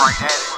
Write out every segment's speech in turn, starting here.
right at it.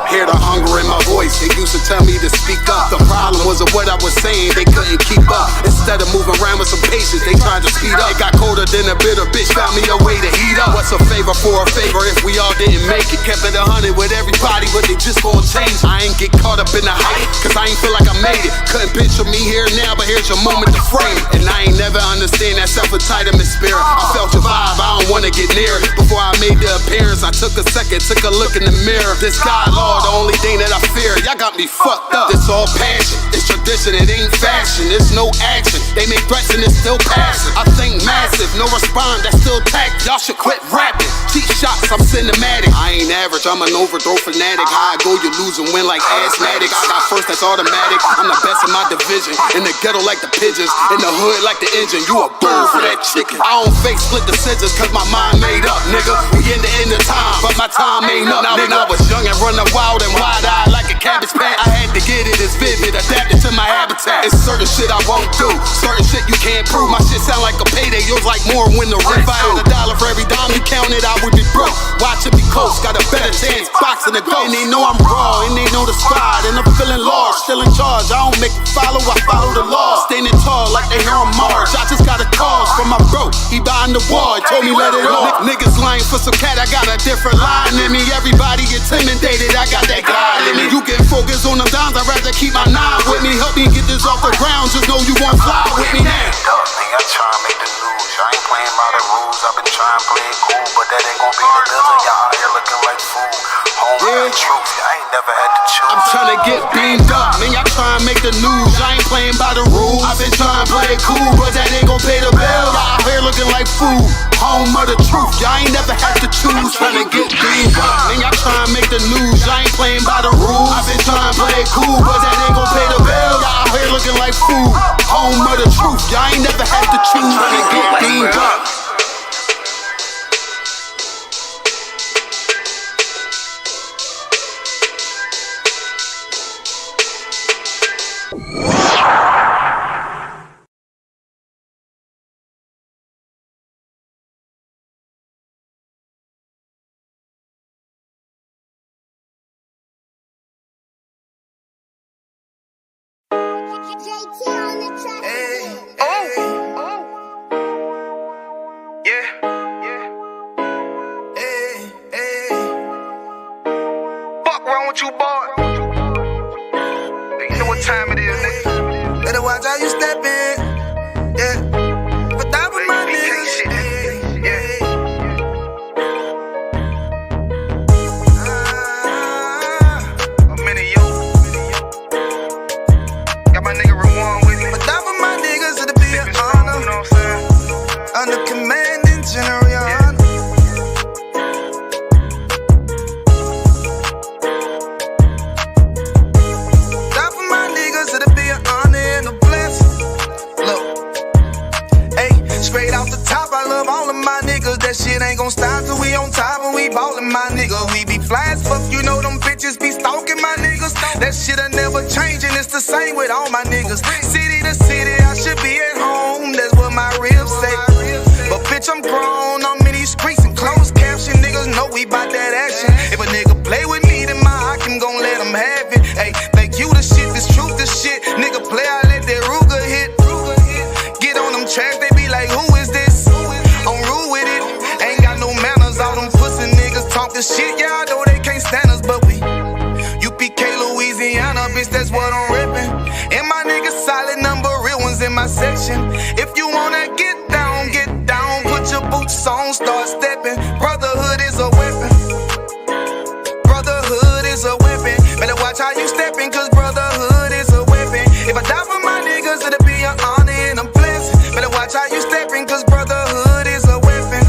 Hear the hunger in my voice, they used to tell me to speak up. The problem was of what I was saying, they couldn't keep up. Instead of moving around with some patience, they tried to speed up. It got colder than a bitter bitch, found me a way to heat up. What's a favor for a favor if we all didn't make it? Kept it 100 with everybody, but they just gon' change. I ain't get caught up in the hype, cause I ain't feel like I made it. Couldn't picture me here now, but here's your moment to frame it. And I ain't never understand that self-entitlement spirit. I felt your vibe, I don't wanna get near it. Before I made the appearance, I took a second, took a look in the mirror. This God, Lord, the only thing that I fear. Y'all got me fucked up. This all passion, it's tradition, it ain't fashion. It's no action, they make threats and it's still passing. I think massive, no respond, that's still tact. Y'all should quit rapping. Cheap shots, I'm cinematic. I ain't average, I'm an overthrow fanatic. How I go, you lose and win like asthmatics. I got first, that's automatic. I'm the best in my division. In the ghetto like the pigeons, in the hood like the engine. You a bird for that chicken. I don't fake split decisions, cause my mind made up, nigga. We in the end of time, but my time ain't up. Now when I was young and running wild and wide-eyed like a cabbage patch, I had to get it as vivid, adapted to my habitat. It's certain shit I won't do, certain shit you can't prove. My shit sound like a payday, yours like more when the rent. If I had $1 for every dime you counted, I would be broke. Watch it be close, got a better chance, boxing the ghost. And they know I'm raw, and they know the squad, and I'm feeling large, still in charge. I don't make it follow, I follow the law. Standing tall like they hear on Mars. I just got a call from my bro, he behind the wall, he told me let it off. Niggas lying for some cat, I got a different line in me. Everybody intimidated, I got that God in me. You get focused on them dimes, I'd rather keep my nine with me. Help me get this off the ground, just know you won't fly with me now. I try to make the news, I ain't playing by the rules. I've been trying to play it cool, but that ain't gon' be the building. Y'all out here looking like fool. Home with the truth, I ain't never had to choose. I'm trying to get beamed up, man, y'all trying to make the news. I ain't playing by the rules. I've been trying to play it cool, but that ain't gon' pay the bill. Y'all out here looking like fool. Home of the truth, y'all ain't never had to choose. Trying to get beamed up, man, y'all trying to make the news. I ain't playing by the rules. I've been trying to play it cool, but that ain't gon' pay the bill. Y'all out here looking like fool. Home of the truth, y'all ain't never had to choose. Trying to get beamed up. You boy, you know what time it is, nigga. Better watch how you step in, yeah. But that was my nigga, yeah. I'm in it, yo. Got my nigga Rawan with me. But that was my niggas, it'll be an honor. You know what I'm saying? Under commanding General, your honor. Straight off the top, I love all of my niggas. That shit ain't gon' stop till we on top and we ballin', my nigga. We be fly as fuck, you know them bitches be stalking my niggas. That shit'll never change and it's the same with all my niggas. City to city, I should be at home, that's what my ribs say. But bitch, I'm grown, I'm in these streets and closed caption. Niggas know we bout that action. If a nigga play with me, then my Hakim gon' let him have it. Hey, think you the shit, this truth the shit. Nigga play, I let that Ruger hit. Get on them tracks, they be like, who is this? I'm rude with it, ain't got no manners. All them pussy niggas talking shit, yeah, I know they can't stand us, but we UPK, Louisiana, bitch, that's what I'm reppin'. And my niggas solid number, real ones in my section. If you wanna get down, put your boots on, start steppin'. Brotherhood is a weapon. Brotherhood is a weapon. Better watch how you steppin', cause brotherhood is a weapon. If I die for my niggas, it'll be an honor and a blessing. Better watch how you steppin', cause brotherhood is a weapon.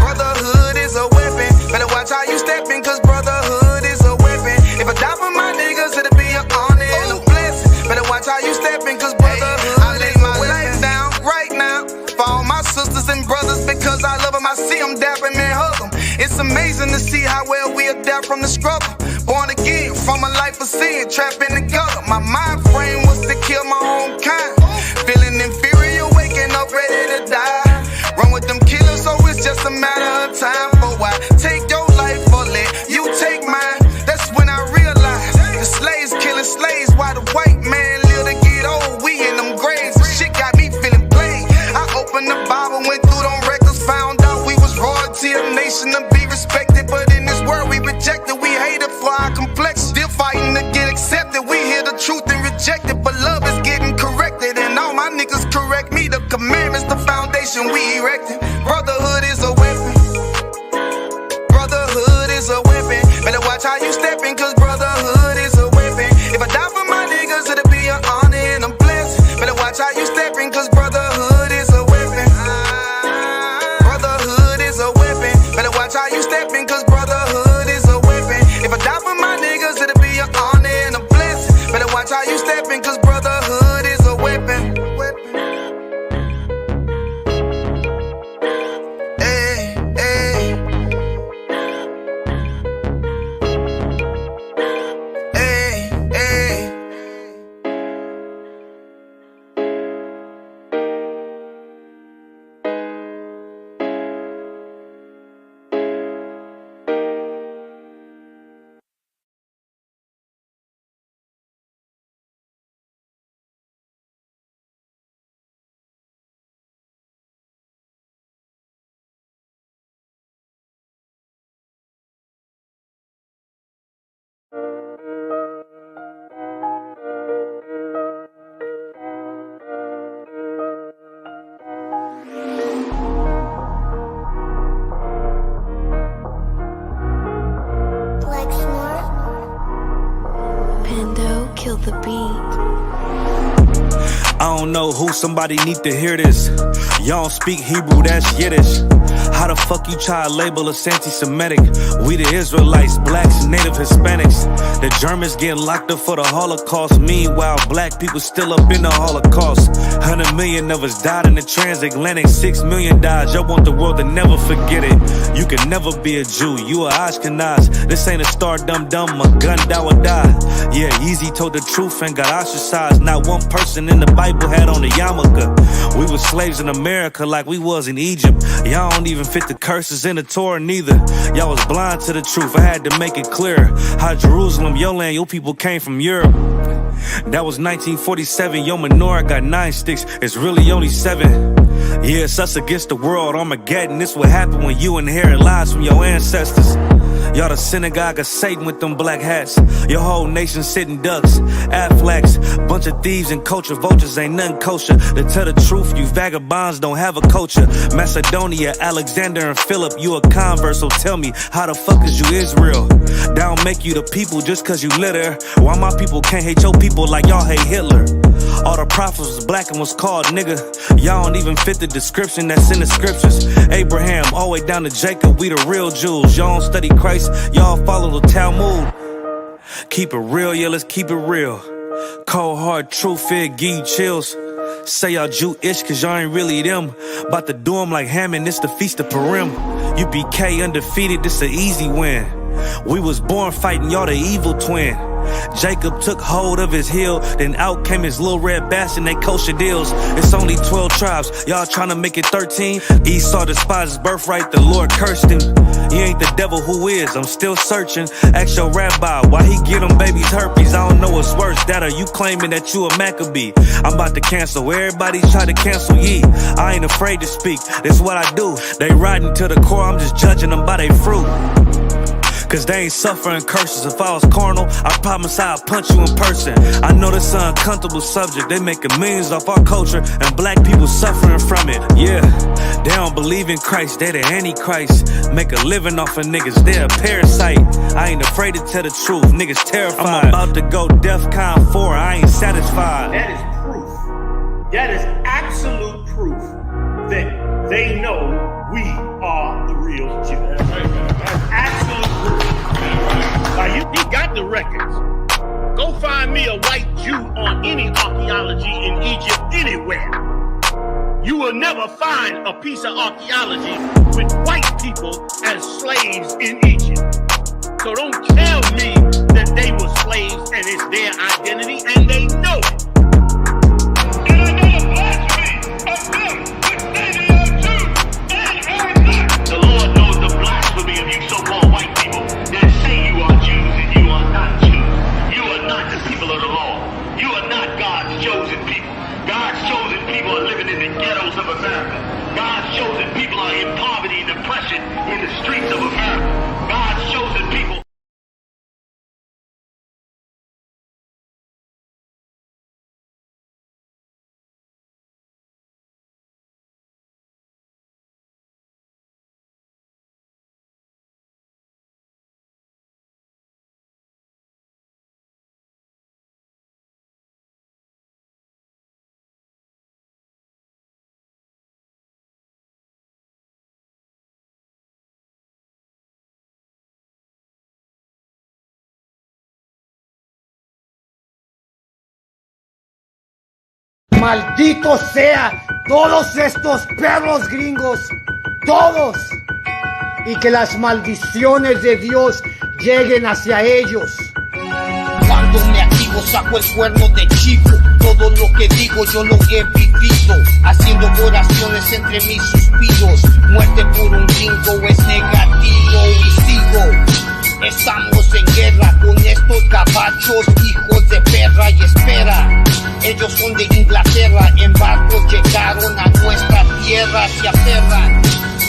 Brotherhood is a weapon. Better watch how you steppin', cause brotherhood is a weapon. If I die for my niggas, it'll be an honor and a blessing. Better watch how you steppin', cause brotherhood I lay my life down right now for all my sisters and brothers, because I love them. I see them dapping, man, hug them. It's amazing to see how well we adapt from the struggle. Born again from a life of sin, trapped in the gutter. My mind frame was to kill my own kind. Feeling inferior, waking up ready to die. Run with them killers, so it's just a matter of time. For I take your life or let you take mine. That's when I realized the slaves killing slaves while the white man live to get old. We in them graves, the shit got me feeling played. I opened the Bible, went through them records, found out we was royalty, a nation to be respected. But in this world we rejected, we hated for our complex. Still fighting to get accepted, we hear the truth and reject it. But love is getting corrected, and all my niggas correct me. The commandments, the foundation we erected. Brotherhood is a weapon. Brotherhood is a weapon. Better watch how you steppin', cause brotherhood is a weapon. If I die for my niggas, it'll be an honor and I'm blessed. Better watch how you steppin', cause brotherhood is a weapon. Brotherhood is a weapon. Better watch how you steppin', cause brotherhood is a weapon. If I die for my niggas, it'll be an honor and I'm blessed. Better watch how you steppin', cause brotherhood is a weapon. Kill the beat. I don't know who, somebody need to hear this. Y'all don't speak Hebrew, that's Yiddish. How the fuck you try to label us anti-Semitic? We the Israelites, blacks, and native Hispanics. The Germans getting locked up for the Holocaust. Meanwhile, black people still up in the Holocaust. 100 million of us died in the transatlantic. 6 million died, y'all want the world to never forget it. You can never be a Jew, you a Ashkenaz. This ain't a star dum-dum, a gun die or die. Yeah, Yeezy told the truth and got ostracized. Not one person in the Bible had on a yarmulke. We was slaves in America like we was in Egypt. Y'all don't even fit the curses in the Torah neither. Y'all was blind to the truth, I had to make it clear. How Jerusalem, your land, your people came from Europe. That was 1947, your menorah got 9 sticks, it's really only 7. Yeah, it's us against the world, Armageddon. This what happened when you inherit lies from your ancestors. Y'all the synagogue of Satan with them black hats. Your whole nation sitting ducks, Aflacs. Bunch of thieves and culture vultures, ain't nothing kosher. To tell the truth, you vagabonds don't have a culture. Macedonia, Alexander and Philip, you a convert, so tell me, how the fuck is you Israel? That don't make you the people just cause you live there. Why my people can't hate your people like y'all hate Hitler? All the prophets was black and was called nigga. Y'all don't even fit the description that's in the scriptures. Abraham, all the way down to Jacob, we the real Jews. Y'all don't study Christ, y'all follow the Talmud. Keep it real, yeah, let's keep it real. Cold hard truth, it give you chills. Say y'all Jewish cause y'all ain't really them. About to do them like Hammond, it's the Feast of Purim. UPK undefeated, this an easy win. We was born fighting, y'all the evil twin. Jacob took hold of his heel, then out came his little red bastard, they kosher deals. It's only 12 tribes, y'all trying to make it 13. Esau despised his birthright, the Lord cursed him. He ain't the devil, who is? I'm still searching. Ask your rabbi, why he get them babies herpes? I don't know what's worse, that or you claiming that you a Maccabee. I'm about to cancel, everybody try to cancel ye. I ain't afraid to speak, that's what I do. They riding to the core, I'm just judging them by their fruit. Cause they ain't suffering curses. If I was carnal, I promise I'd punch you in person. I know this is an uncomfortable subject. They making millions off our culture and black people suffering from it. Yeah, they don't believe in Christ, they the Antichrist. Make a living off of niggas, they a parasite. I ain't afraid to tell the truth, niggas terrified. I'm about to go DEFCON 4, I ain't satisfied. That is proof. That is absolute proof that they know we are the real Jews. That's absolute proof. He got the records. Go find me a white Jew on any archaeology in Egypt anywhere. You will never find a piece of archaeology with white people as slaves in Egypt. So don't tell me that they were slaves and it's their identity, and they know it. And I know the blasphemy of them, which say they are Jews. Maldito sea todos estos perros gringos, todos, y que las maldiciones de Dios lleguen hacia ellos. Cuando me activo saco el cuerno de chivo. Todo lo que digo yo lo he vivido, haciendo oraciones entre mis suspiros. Muerte por un gringo es negativo y sigo. Estamos en guerra con estos gabachos, hijos de perra, y espera. Ellos son de Inglaterra, en barcos llegaron a nuestra tierra, se aferran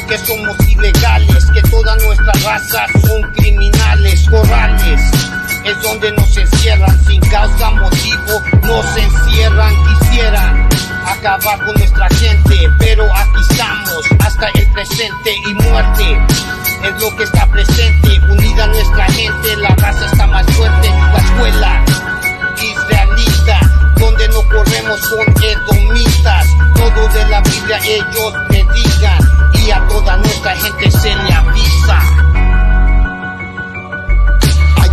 que somos ilegales, que toda nuestra raza son criminales, corrales. Es donde nos encierran, sin causa, motivo, nos encierran, quisieran acabar con nuestra gente, pero aquí estamos, hasta el presente, y muerte es lo que está presente, unida nuestra gente, la raza está más fuerte, la escuela israelita, donde no corremos con edomitas, todo de la Biblia ellos predican, y a toda nuestra gente se le avisa.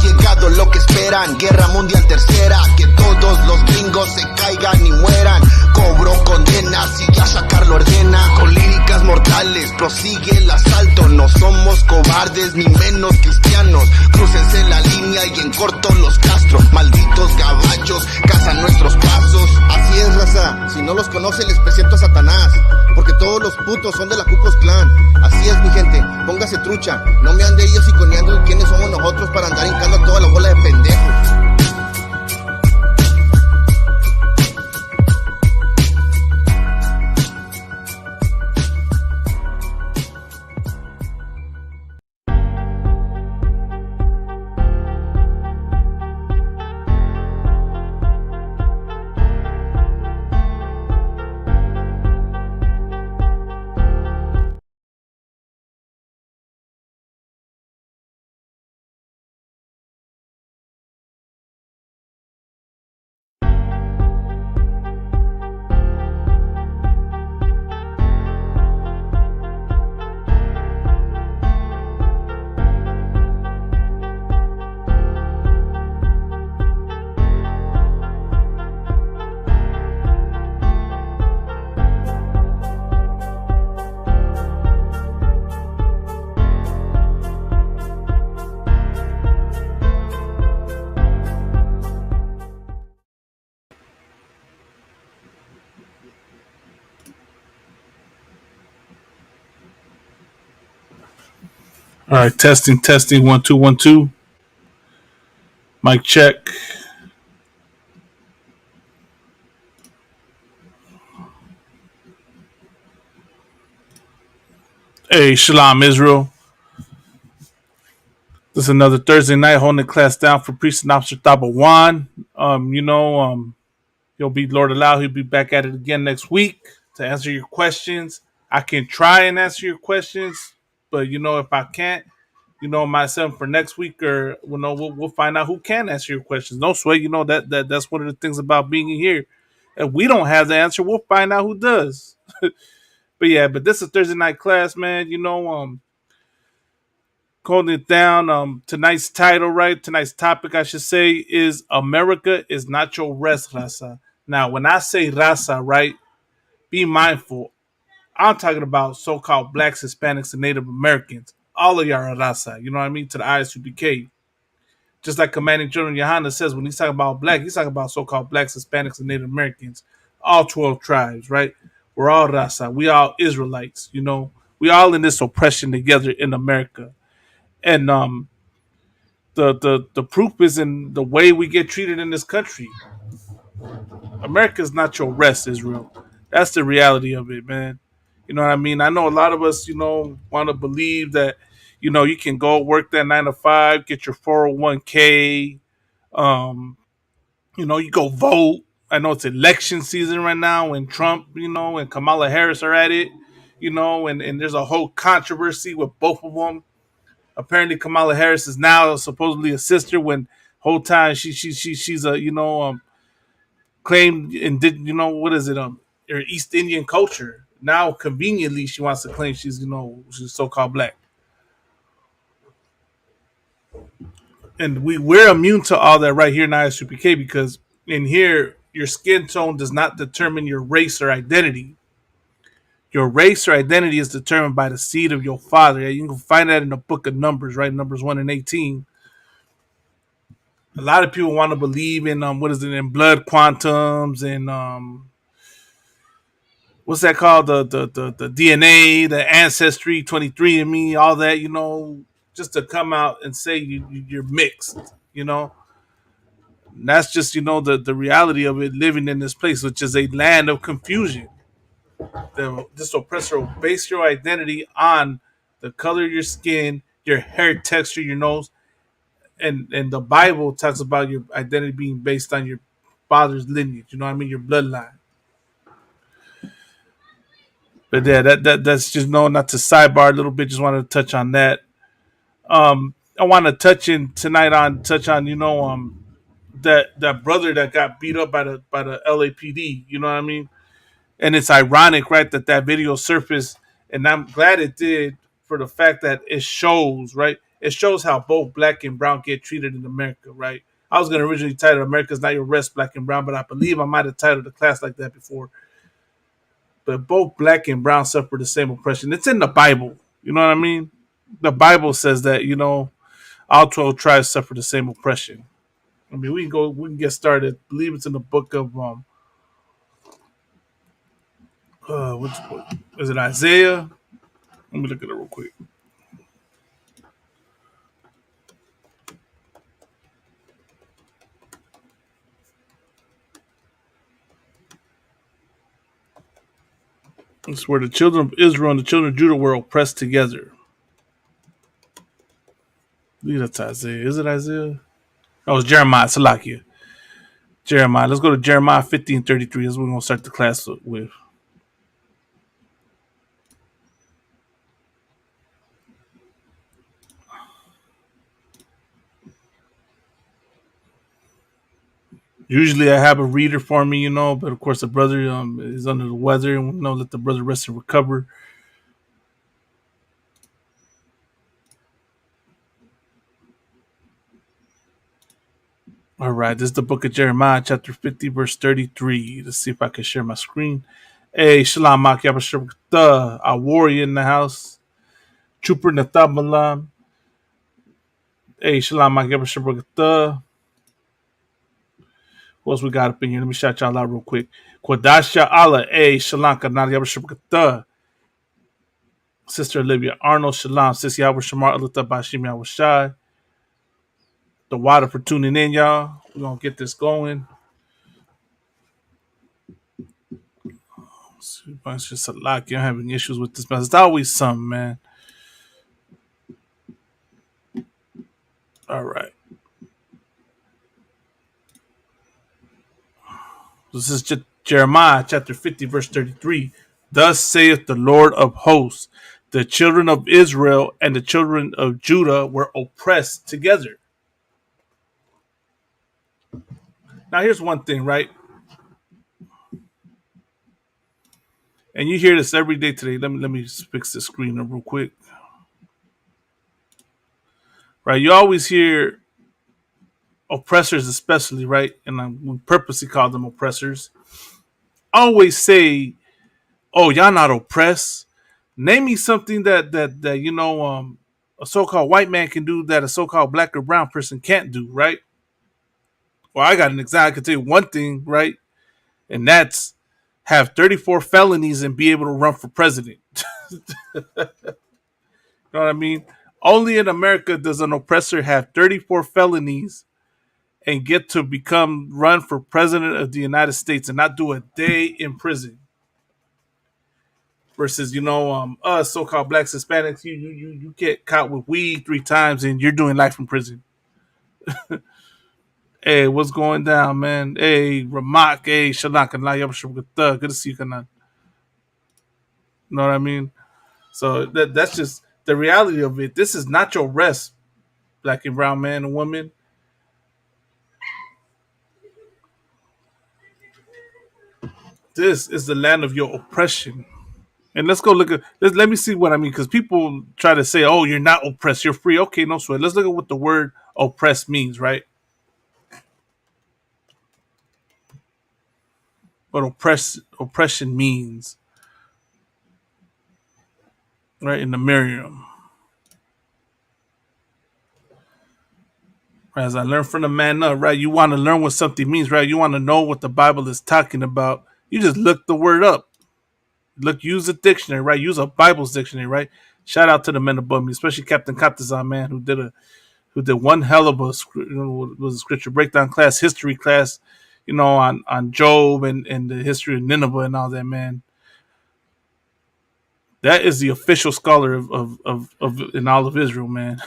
Llegado lo que esperan, guerra mundial tercera, que todos los gringos se caigan y mueran. Cobro condenas y ya sacar lo ordena. Con líricas mortales prosigue el asalto. No somos cobardes ni menos cristianos. Crúcense la línea y en corto los castro. Malditos gabachos cazan nuestros pasos. Así es, raza, si no los conoce les presento a Satanás, porque todos los putos son de la Ku Klux Klan. Así es, mi gente, póngase trucha. No me ande ellos iconeando quiénes somos nosotros para andar hincando a toda la bola de pendejos. All right, testing, 1 2 1 2. Mic check. Hey, Shalom Israel. This is another Thursday night holding the class down for Priest and Officer Tabawan. He'll be Lord allow, he'll be back at it again next week to answer your questions. I can try and answer your questions, but if I can't, myself for next week, or we'll find out who can answer your questions. No sweat, that's one of the things about being here. If we don't have the answer, we'll find out who does. But this is Thursday night class, man. Holding it down. Tonight's title, right? Tonight's topic, I should say, is America is not your rest, Raza. Now, when I say Raza, right, be mindful. I'm talking about so-called blacks, Hispanics, and Native Americans. All of y'all are Raza. You know what I mean? To the ISUPK. Just like Commanding General Yohana says, when he's talking about black, he's talking about so-called blacks, Hispanics, and Native Americans. All 12 tribes, right? We're all Raza. We all Israelites, We all in this oppression together in America. And the proof is in the way we get treated in this country. America's not your rest, Israel. That's the reality of it, man. You know what I mean? I know a lot of us, want to believe that, you can go work that 9 to 5, get your 401k, you go vote. I know it's election season right now, and Trump, and Kamala Harris are at it, and there's a whole controversy with both of them. Apparently, Kamala Harris is now supposedly a sister when whole time she's a claimed and did what is it her East Indian culture. Now conveniently she wants to claim she's she's so-called black, and we're immune to all that right here in ISUPK, because in here your skin tone does not determine your race or identity. Your race or identity is determined by the seed of your father. You can find that in the book of Numbers, right? Numbers 1 and 18. A lot of people want to believe in in blood quantums and what's that called? The DNA, the ancestry, 23andMe, all that, just to come out and say you're mixed, And that's just, the reality of it living in this place, which is a land of confusion. This oppressor will base your identity on the color of your skin, your hair texture, your nose, and the Bible talks about your identity being based on your father's lineage. You know what I mean? Your bloodline. But yeah, that's just not to sidebar a little bit. Just wanted to touch on that. I want to touch on that brother that got beat up by the LAPD. You know what I mean? And it's ironic, right, that video surfaced, and I'm glad it did for the fact that it shows, right? It shows how both black and brown get treated in America, right? I was going to originally title America's Not Your Rest, Black and Brown, but I believe I might have titled the class like that before. But both black and brown suffer the same oppression. It's in the Bible. You know what I mean? The Bible says that, all 12 tribes suffer the same oppression. I mean, we can get started. I believe it's in the book of which book? Is it Isaiah? Let me look at it real quick. It's where the children of Israel and the children of Judah were oppressed together. I believe that's Isaiah. Is it Isaiah? Oh, it's Jeremiah. Salakia. Jeremiah. Let's go to Jeremiah 15:33. That's what we're going to start the class with. Usually I have a reader for me, but of course the brother is under the weather, and let the brother rest and recover. All right, this is the book of Jeremiah, chapter 50, verse 33. Let's see if I can share my screen. Hey, Shalom, a warrior in the house. Trooper Nathabalam. Hey, Shalom, What else we got up in here? Let me shout y'all out real quick. Kwadasha Allah, Shalom, Kanal Sister Olivia Arnold, Shalom, Sissy Albert Shamar, Alita Bashim Yawashai. The water for tuning in, y'all. We're going to get this going. It's just a lot. You're having issues with this mess. It's always something, man. All right. This is Jeremiah chapter 50, verse 33. Thus saith the Lord of hosts, the children of Israel and the children of Judah were oppressed together. Now, here's one thing, right? And you hear this every day today. Let me fix the screen up real quick. Right, you always hear oppressors, especially, right? And we purposely call them oppressors. Always say, "Oh, y'all not oppressed." Name me something that a so-called white man can do that a so-called black or brown person can't do, right? Well, I got an example. I can tell you one thing, right? And that's have 34 felonies and be able to run for president. You know what I mean? Only in America does an oppressor have 34 felonies and get to run for president of the United States and not do a day in prison. Versus, us so-called blacks, Hispanics, you get caught with weed 3 times and you're doing life in prison. Hey, what's going down, man? Hey, Ramak, hey, Shalak, good to see you, Kanan. You know what I mean? So that's just the reality of it. This is not your rest, black and brown man and woman. This is the land of your oppression. And let's go look at this. Let me see what I mean, because people try to say, "Oh, you're not oppressed, you're free." Okay, no sweat. Let's look at what the word oppressed means, right? what oppression means, right? In the Merriam. Right, as I learned from the man up, right? You want to learn what something means, right? You want to know what the Bible is talking about. You just look the word up. Use a dictionary, right? Use a Bible's dictionary, right? Shout out to the men above me, especially Captain Katazan, man, who did one hell of a was a scripture breakdown class, history class, on Job and the history of Nineveh and all that, man. That is the official scholar of in all of Israel, man.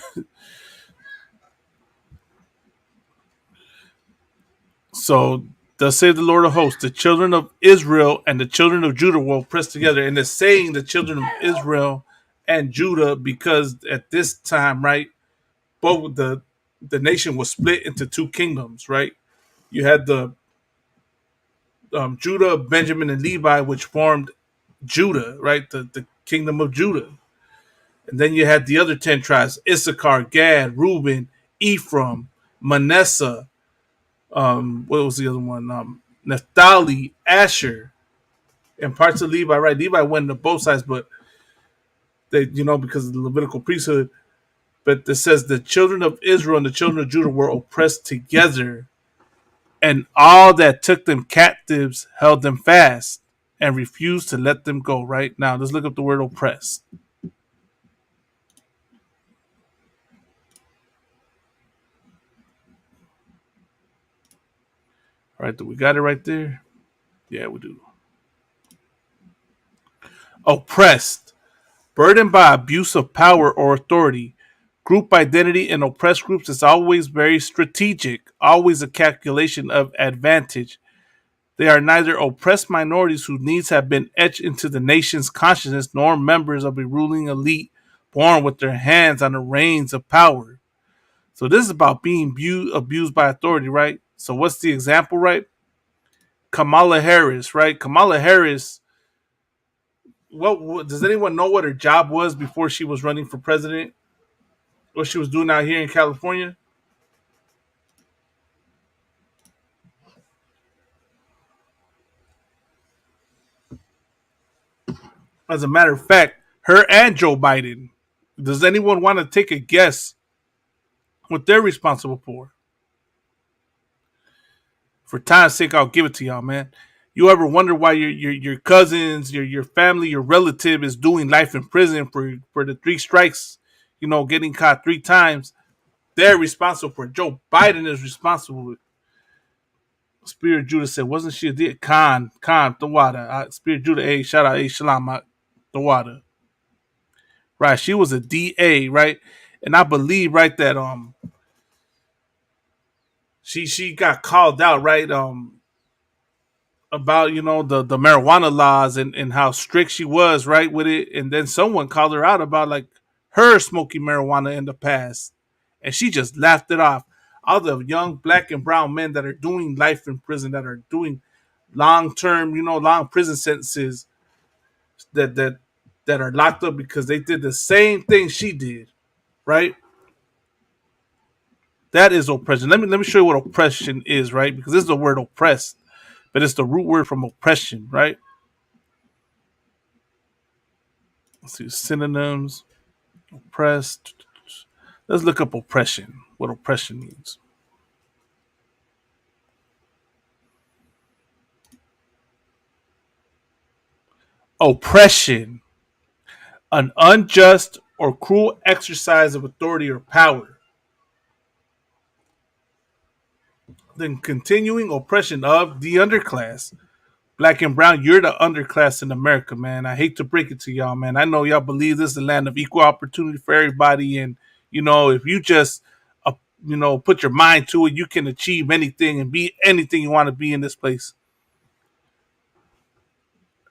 So thus say the Lord of hosts, the children of Israel and the children of Judah will press together. And it's saying the children of Israel and Judah because at this time, right, both the nation was split into two kingdoms, right? You had the Judah, Benjamin, and Levi, which formed Judah, right? The kingdom of Judah. And then you had the other 10 tribes, Issachar, Gad, Reuben, Ephraim, Manasseh, what was the other one? Naphtali, Asher, and parts of Levi, right? Levi went to both sides, but they, because of the Levitical priesthood. But it says the children of Israel and the children of Judah were oppressed together, and all that took them captives held them fast and refused to let them go, right? Now, let's look up the word oppressed. All right, do we got it right there? Yeah, we do. Oppressed, burdened by abuse of power or authority. Group identity in oppressed groups is always very strategic, always a calculation of advantage. They are neither oppressed minorities whose needs have been etched into the nation's consciousness, nor members of a ruling elite born with their hands on the reins of power. So this is about being abused by authority, right? So what's the example, right? Kamala Harris, right? Kamala Harris, what does anyone know what her job was before she was running for president? What she was doing out here in California? As a matter of fact, her and Joe Biden. Does anyone want to take a guess what they're responsible for? For time's sake, I'll give it to y'all, man. You ever wonder why your cousins, your family, your relative is doing life in prison for the 3 strikes, getting caught 3 times? They're responsible for it. Joe Biden is responsible. Spirit Judah said, wasn't she a dear Khan, the water? Spirit Judah, hey, shout out, hey, shalom, the water. Right, she was a DA, right? And I believe, right, that she got called out, right, about the marijuana laws and how strict she was, right, with it. And then someone called her out about like her smoking marijuana in the past, and she just laughed it off. All the young black and brown men that are doing life in prison, that are doing long-term, long prison sentences, that are locked up because they did the same thing she did, right? That is oppression. Let me show you what oppression is, right? Because this is the word oppressed, but it's the root word from oppression, right? Let's see synonyms. Oppressed. Let's look up oppression. What oppression means. Oppression, an unjust or cruel exercise of authority or power. Then continuing oppression of the underclass. Black and brown, you're the underclass in America, man. I hate to break it to y'all, man. I know y'all believe this is the land of equal opportunity for everybody. And, if you just, put your mind to it, you can achieve anything and be anything you want to be in this place.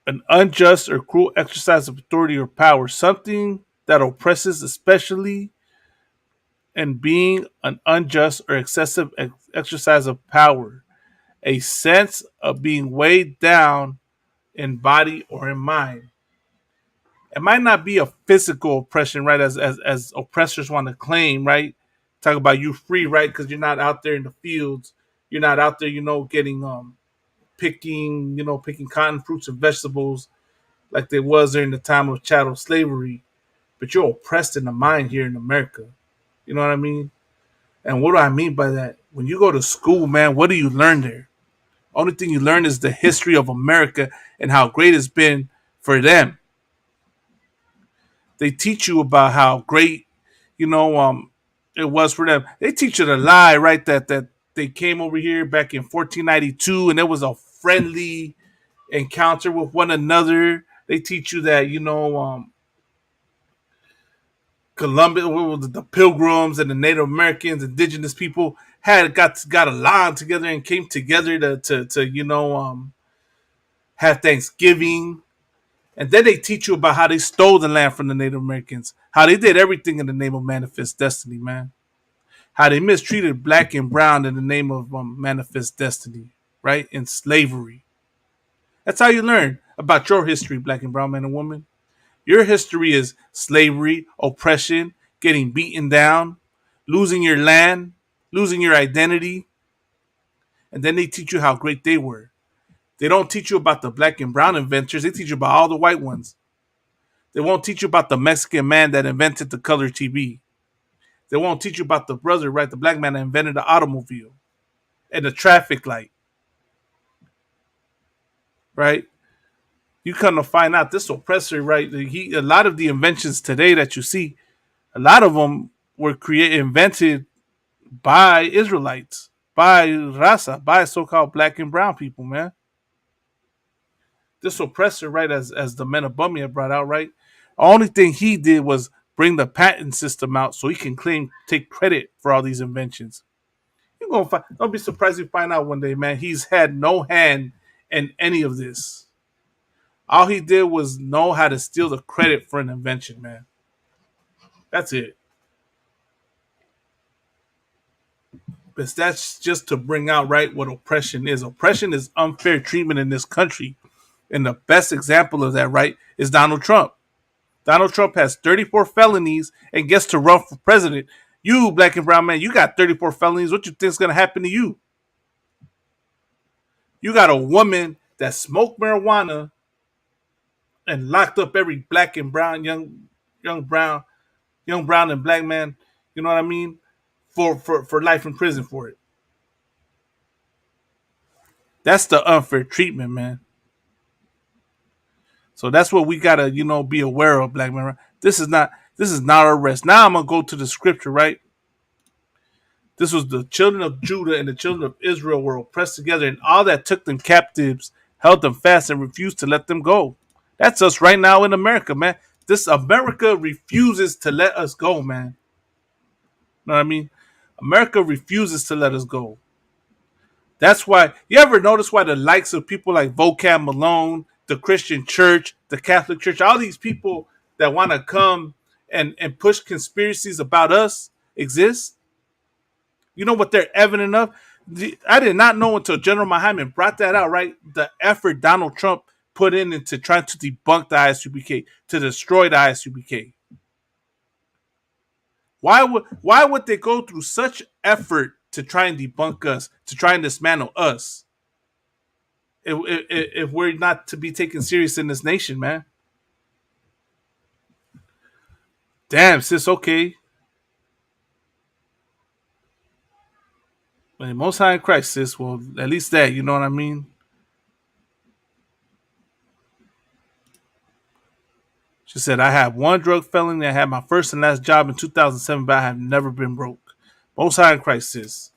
An unjust or cruel exercise of authority or power, something that oppresses, especially, and being an unjust or excessive exercise of power, a sense of being weighed down in body or in mind. It might not be a physical oppression, right? As oppressors want to claim, right? Talk about you free, right? Because you're not out there in the fields, you're not out there, getting picking, picking cotton, fruits, and vegetables like they was during the time of chattel slavery. But you're oppressed in the mind here in America. You know what I mean? And what do I mean by that? When you go to school, man, what do you learn there? Only thing you learn is the history of America and how great it's been for them. They teach you about how great, you know, it was for them. They teach you the lie, right? That they came over here back in 1492 and it was a friendly encounter with one another. They teach you that, Columbus, the Pilgrims and the Native Americans, indigenous people had got along together and came together to have Thanksgiving. And then they teach you about how they stole the land from the Native Americans, how they did everything in the name of manifest destiny, man. How they mistreated black and brown in the name of manifest destiny, right? In slavery. That's how you learn about your history, black and brown man and woman. Your history is slavery, oppression, getting beaten down, losing your land, losing your identity. And then they teach you how great they were. They don't teach you about the black and brown inventors. They teach you about all the white ones. They won't teach you about the Mexican man that invented the color TV. They won't teach you about the brother, right? The black man that invented the automobile and the traffic light, right? You come to find out this oppressor, right? A lot of the inventions today that you see, a lot of them were invented by Israelites, by Raza, by so-called black and brown people, man. This oppressor, right, as the men above me have brought out, right? The only thing he did was bring the patent system out so he can take credit for all these inventions. You're gonna don't be surprised if you find out one day, man, he's had no hand in any of this. All he did was know how to steal the credit for an invention, man. That's it. But that's just to bring out, right, what oppression is. Oppression is unfair treatment in this country. And the best example of that, right, is Donald Trump. Donald Trump has 34 felonies and gets to run for president. You, black and brown man, you got 34 felonies. What you think is going to happen to you? You got a woman that smoked marijuana and locked up every black and brown, young brown and black man, you know what I mean, for life in prison for it. That's the unfair treatment, man. So that's what we gotta, be aware of, black man. This is not our rest. Now I'm gonna go to the scripture, right? This was the children of Judah and the children of Israel were oppressed together, and all that took them captives held them fast and refused to let them go. That's us right now in America, man. This America refuses to let us go, man. Know what I mean? America refuses to let us go. That's why, you ever notice why the likes of people like Vocab Malone, the Christian Church, the Catholic Church, all these people that want to come and push conspiracies about us exist? You know what they're evident of? I did not know until General Muhammad brought that out, right? The effort Donald Trump put into trying to debunk the ISUPK, to destroy the ISUPK. Why would they go through such effort to try and debunk us, to try and dismantle us, if we're not to be taken serious in this nation, man? Damn, sis, okay. But Most High in Christ, sis, well, at least that, you know what I mean? She said, I have one drug felony. I had my first and last job in 2007, but I have never been broke. Most High in Christ, sis.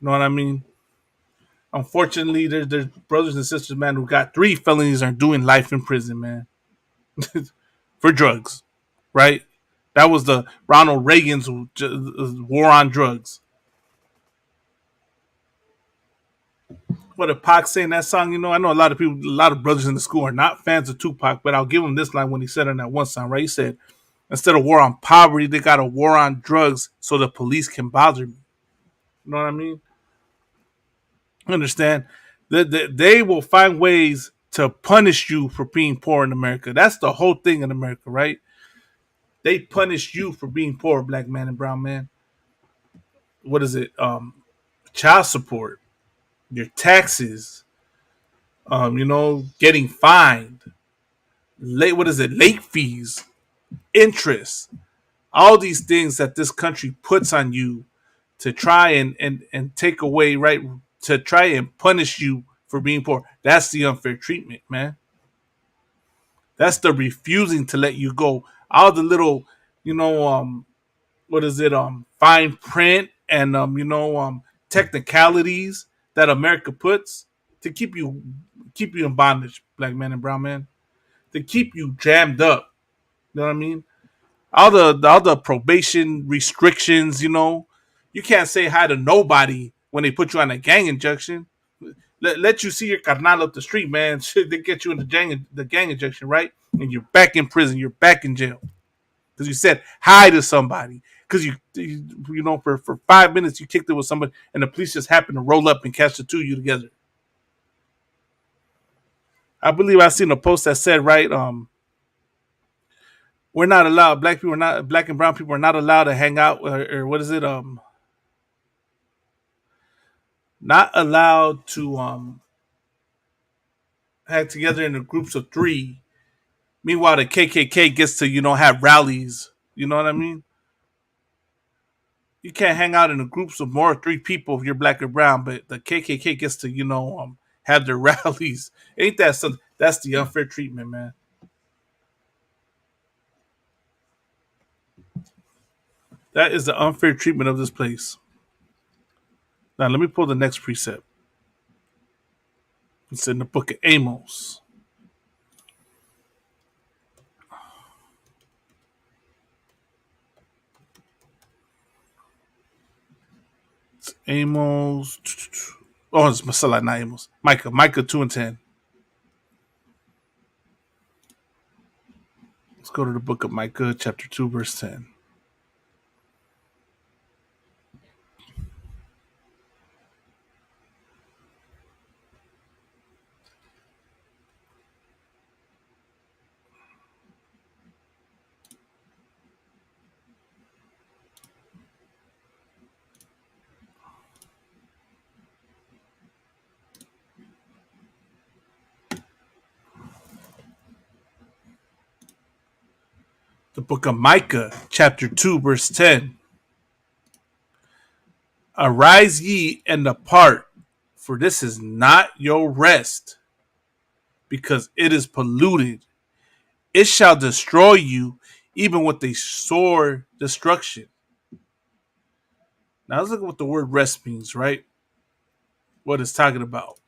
You know what I mean? Unfortunately, there's brothers and sisters, man, who got 3 felonies and are doing life in prison, man. For drugs, right? That was the Ronald Reagan's war on drugs. What did Pac say in that song? I know a lot of brothers in the school are not fans of Tupac, but I'll give him this line when he said in that one song, right? He said, instead of war on poverty, they got a war on drugs so the police can bother me. You know what I mean? Understand? They will find ways to punish you for being poor in America. That's the whole thing in America, right? They punish you for being poor, black man and brown man. What is it? Child support, your taxes, getting fined, late fees, interest, all these things that this country puts on you to try and take away, right? To try and punish you for being poor. That's the unfair treatment, man. That's the refusing to let you go. All the little, you know, what is it, fine print and technicalities that America puts to keep you in bondage, black man and brown man, to keep you jammed up. You know what I mean? All the probation restrictions, you can't say hi to nobody when they put you on a gang injection. Let you see your carnal up the street, man. They get you in the gang injection, right? And you're back in prison. You're back in jail because you said hi to somebody. Because for 5 minutes you kicked it with somebody, and the police just happened to roll up and catch the two of you together. I believe I seen a post that said, right, we're not allowed. Black and brown people are not allowed to hang out, or what is it? Not allowed to hang together in the groups of three. Meanwhile, the KKK gets to have rallies. You know what I mean? You can't hang out in the groups of more than three people if you're black or brown, but the KKK gets to have their rallies. Ain't that something? That's the unfair treatment, man. That is the unfair treatment of this place. Now let me pull the next precept. It's in the book of Amos. It's Amos. Oh, it's Masala, not Amos. Micah 2:10. Let's go to the book of Micah, chapter 2, verse 10. The book of Micah, chapter 2, verse 10. Arise ye and depart, for this is not your rest, because it is polluted. It shall destroy you, even with a sore destruction. Now let's look at what the word rest means, right? What it's talking about.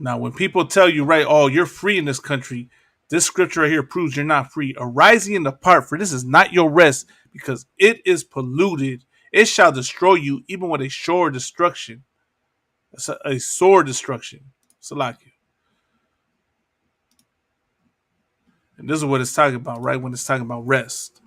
Now, when people tell you, right, oh, you're free in this country, this scripture right here proves you're not free. Arising and depart, for this is not your rest, because it is polluted. It shall destroy you, even with a sore destruction. A sore destruction. Salakia. And this is what it's talking about, right? When it's talking about rest.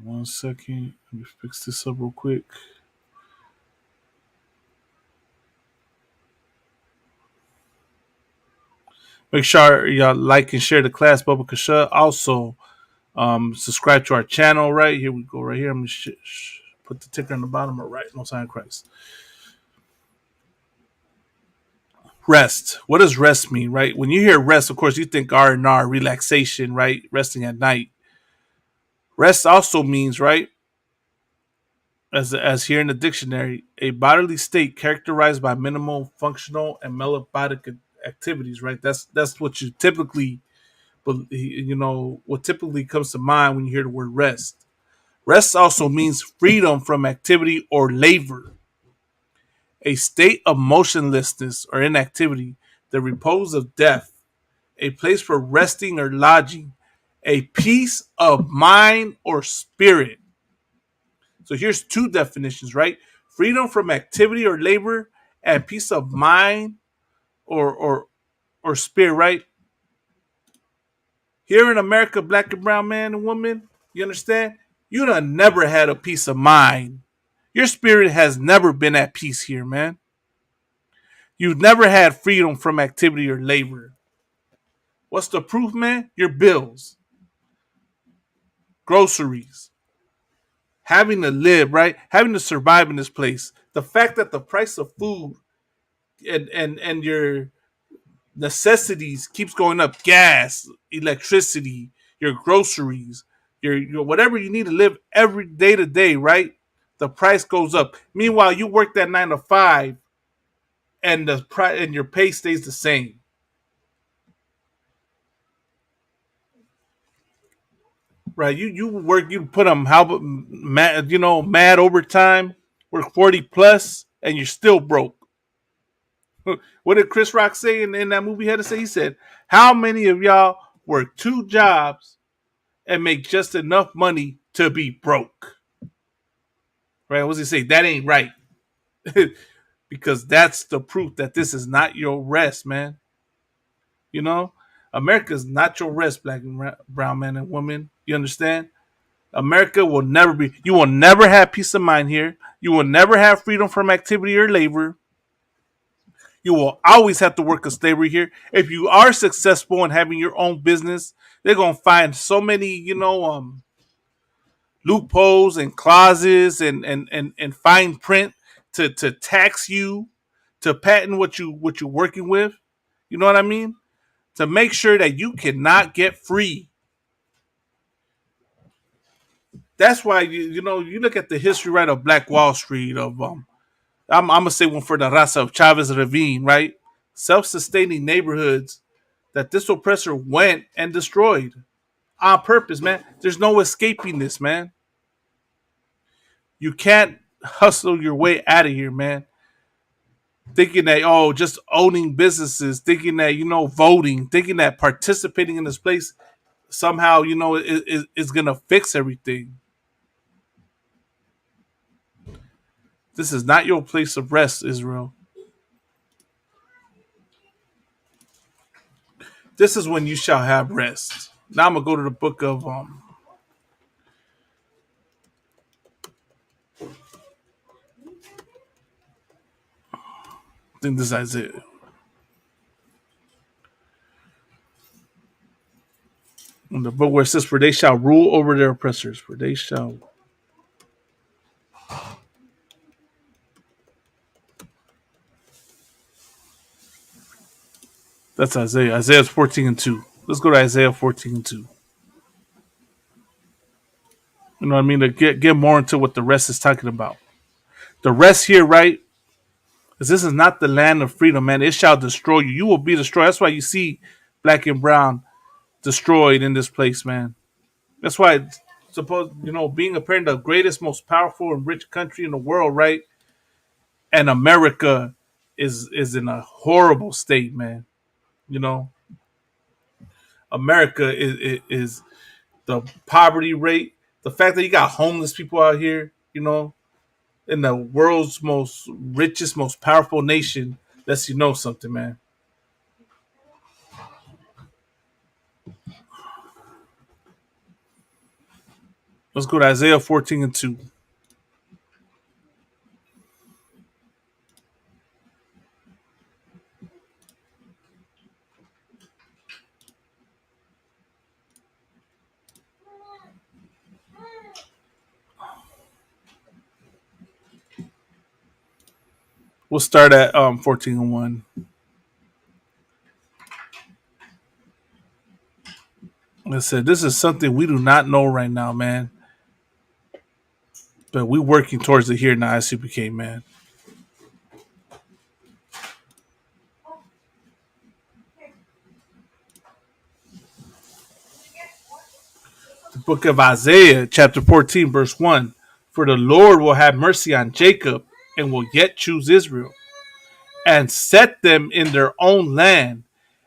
One second. Let me fix this up real quick. Make sure y'all like and share the class, Bubba Kasha. Also, subscribe to our channel. Right here we go. Right here, I'm gonna put the ticker on the bottom. Right, no sign of Christ. Rest. What does rest mean? Right. When you hear rest, of course, you think R&R, relaxation. Right, resting at night. Rest also means, right, as here in the dictionary, a bodily state characterized by minimal functional and metabolic activities. Right. That's what you typically, what typically comes to mind when you hear the word rest. Rest also means freedom from activity or labor, a state of motionlessness or inactivity, the repose of death, a place for resting or lodging, a peace of mind or spirit. So here's two definitions, right? Freedom from activity or labor and peace of mind or spirit, right? Here in America, black and brown man and woman, you understand? You done never had a peace of mind. Your spirit has never been at peace here, man. You've never had freedom from activity or labor. What's the proof, man? Your bills, groceries, having to live, right? Having to survive in this place. The fact that the price of food and your necessities keeps going up, gas, electricity, your groceries, your whatever you need to live every day to day, right? The price goes up. Meanwhile, you work that 9 to 5 and the price and your pay stays the same. Right, you work, you put them mad, mad overtime, work 40 plus, and you're still broke. What did Chris Rock say in that movie? He had to say, he said, "How many of y'all work 2 jobs and make just enough money to be broke?" Right? What does he say? That ain't right, because that's the proof that this is not your rest, man. You know, America is not your rest, black and brown man and woman. You understand? America will never be. You will never have peace of mind here. You will never have freedom from activity or labor. You will always have to work a slavery here. If you are successful in having your own business, they're gonna find so many, loopholes and clauses and fine print to tax you, to patent what you're working with. You know what I mean? To make sure that you cannot get free. That's why you look at the history, right, of Black Wall Street, of I'm gonna say one for the Raza of Chavez Ravine, right? Self-sustaining neighborhoods that this oppressor went and destroyed on purpose, man. There's no escaping this, man. You can't hustle your way out of here, man. Thinking that, just owning businesses, thinking that, voting, thinking that participating in this place somehow, is gonna fix everything. This is not your place of rest, Israel. This is when you shall have rest. Now I'm gonna go to the book of I think this is Isaiah. In the book where it says, "For they shall rule over their oppressors, for they shall." That's Isaiah. Isaiah's 14:2. Let's go to Isaiah 14:2. You know what I mean? To get more into what the rest is talking about. The rest here, right? Because this is not the land of freedom, man. It shall destroy you. You will be destroyed. That's why you see black and brown destroyed in this place, man. That's why suppose being a parent of the greatest, most powerful and rich country in the world, right? And America is in a horrible state, man. You know, America is the poverty rate, the fact that you got homeless people out here, in the world's most richest, most powerful nation, lets you know something, man. Let's go to Isaiah 14:2. We'll start at 14:1. I said, this is something we do not know right now, man. But we're working towards it here in the ISUPK, man. The book of Isaiah, chapter 14, verse 1. For the Lord will have mercy on Jacob and will yet choose Israel and set them in their own land.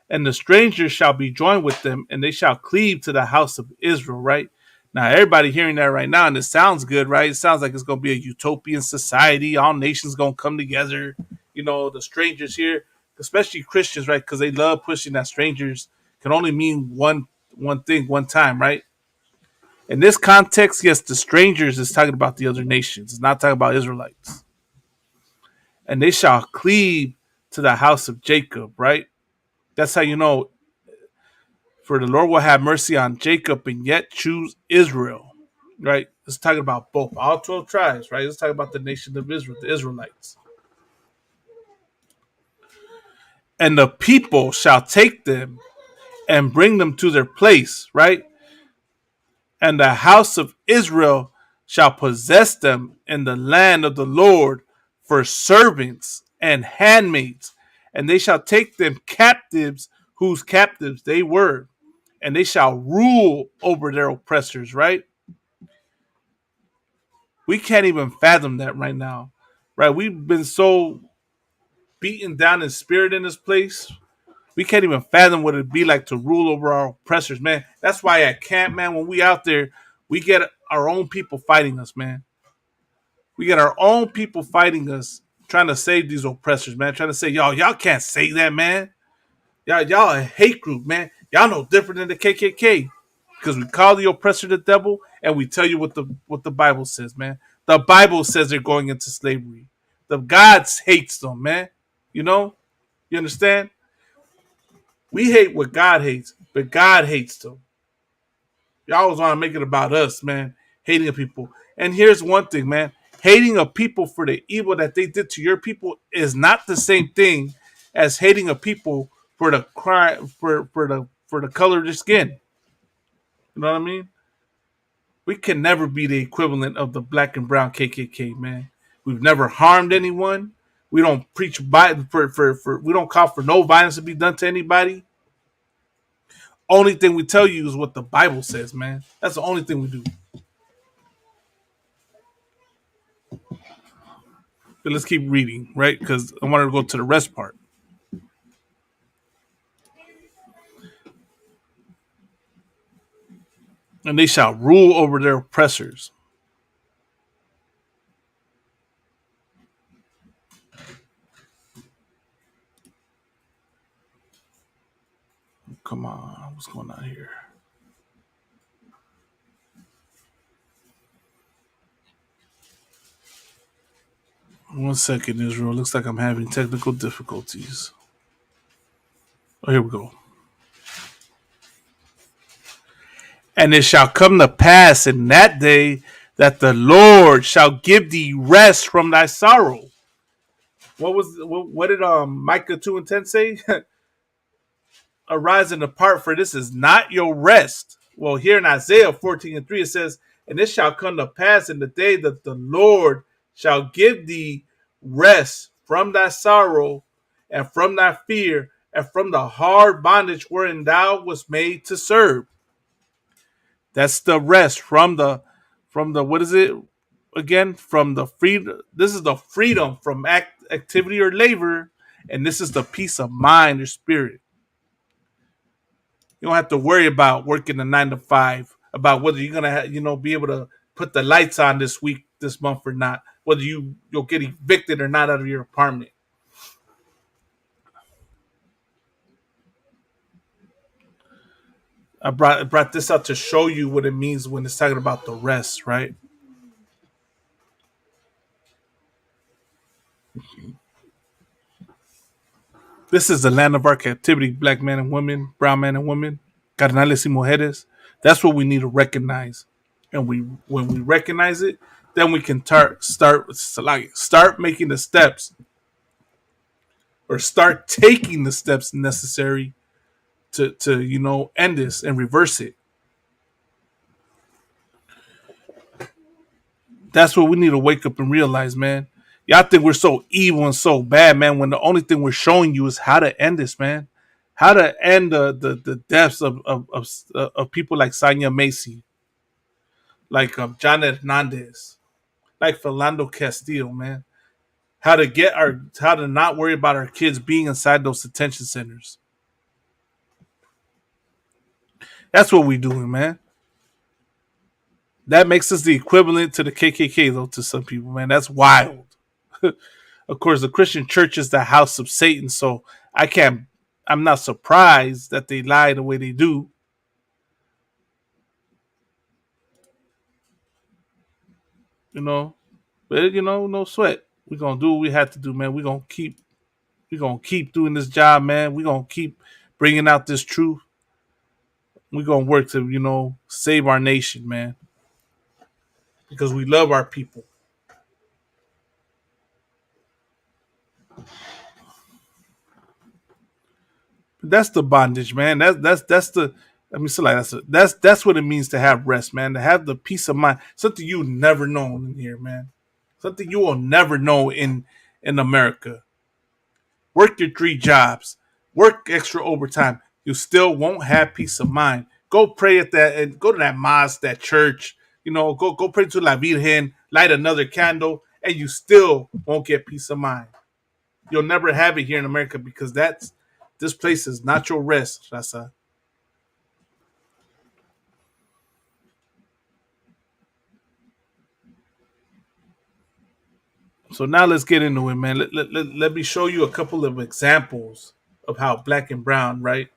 And the strangers shall be joined with them, and they shall cleave to the house of Israel, right? Now, everybody hearing that right now, and it sounds good, right? It sounds like it's going to be a utopian society. All nations going to come together. The strangers here, especially Christians, right? Because they love pushing that strangers can only mean one one thing, one time, right? In this context, yes, the strangers is talking about the other nations. It's not talking about Israelites. And they shall cleave to the house of Jacob, right? That's how you know, for the Lord will have mercy on Jacob and yet choose Israel, right? It's talking about both, all 12 tribes, right? It's talking about the nation of Israel, the Israelites. And the people shall take them and bring them to their place, right? And the house of Israel shall possess them in the land of the Lord for servants and handmaids, and they shall take them captives whose captives they were, and they shall rule over their oppressors, right? We can't even fathom that right now, right? We've been so beaten down in spirit in this place. We can't even fathom what it'd be like to rule over our oppressors, man. That's why at camp, man, when we out there, we get our own people fighting us, man. We get our own people fighting us, trying to save these oppressors, man. Trying to say, y'all can't say that, man. Y'all a hate group, man. Y'all no different than the KKK. Because we call the oppressor the devil, and we tell you what the Bible says, man. The Bible says they're going into slavery. The God hates them, man. You know? You understand? We hate what God hates, but God hates them. Y'all always want to make it about us, man. Hating people. And here's one thing, man. Hating a people for the evil that they did to your people is not the same thing as hating a people for the crime for the color of their skin. You know what I mean? We can never be the equivalent of the black and brown KKK, man. We've never harmed anyone. We don't preach for we don't call for no violence to be done to anybody. Only thing we tell you is what the Bible says, man. That's the only thing we do. But let's keep reading, right? Because I wanted to go to the rest part. And they shall rule over their oppressors. Come on, what's going on here? One second, Israel. Looks like I'm having technical difficulties. Oh, here we go. And it shall come to pass in that day that the Lord shall give thee rest from thy sorrow. What did Micah 2:10 say? Arise and depart, for this is not your rest. Well, here in Isaiah 14:3 it says, and it shall come to pass in the day that the Lord shall give thee rest from thy sorrow and from thy fear and from the hard bondage wherein thou wast made to serve. That's the rest from the what is it again? From the freedom. This is the freedom from activity or labor, and this is the peace of mind or spirit. You don't have to worry about working a 9 to 5, about whether you're gonna be able to put the lights on this week, this month or not, whether you'll get evicted or not out of your apartment. I brought this out to show you what it means when it's talking about the rest, right? This is the land of our captivity, black men and women, brown men and women, carnales y mujeres. That's what we need to recognize. And when we recognize it, then we can start making the steps or start taking the steps necessary to end this and reverse it. That's what we need to wake up and realize, man. Y'all think we're so evil and so bad, man, when the only thing we're showing you is how to end this, man. How to end the deaths of people like Sanya Macy, like John Hernandez, like Philando Castillo, man. How to not worry about our kids being inside those detention centers. That's what we're doing, man. That makes us the equivalent to the KKK, though, to some people, man. That's wild. Of course, the Christian church is the house of Satan, so I'm not surprised that they lie the way they do. you know. But you know, no sweat. We gonna do what we have to do, man. We gonna keep doing this job, man. We gonna keep bringing out this truth. We gonna work to, you know, save our nation, man, because we love our people. But that's the bondage, man. That's the. I mean, so like that's what it means to have rest, man. To have the peace of mind. Something you never known in here, man. Something you will never know in America. Work your 3 jobs. Work extra overtime. You still won't have peace of mind. Go pray at that and go to that mosque, that church. You know, go pray to La Virgen. Light another candle, and you still won't get peace of mind. You'll never have it here in America because this place is not your rest, Raza. So now let's get into it, man. Let me show you a couple of examples of how black and brown, right?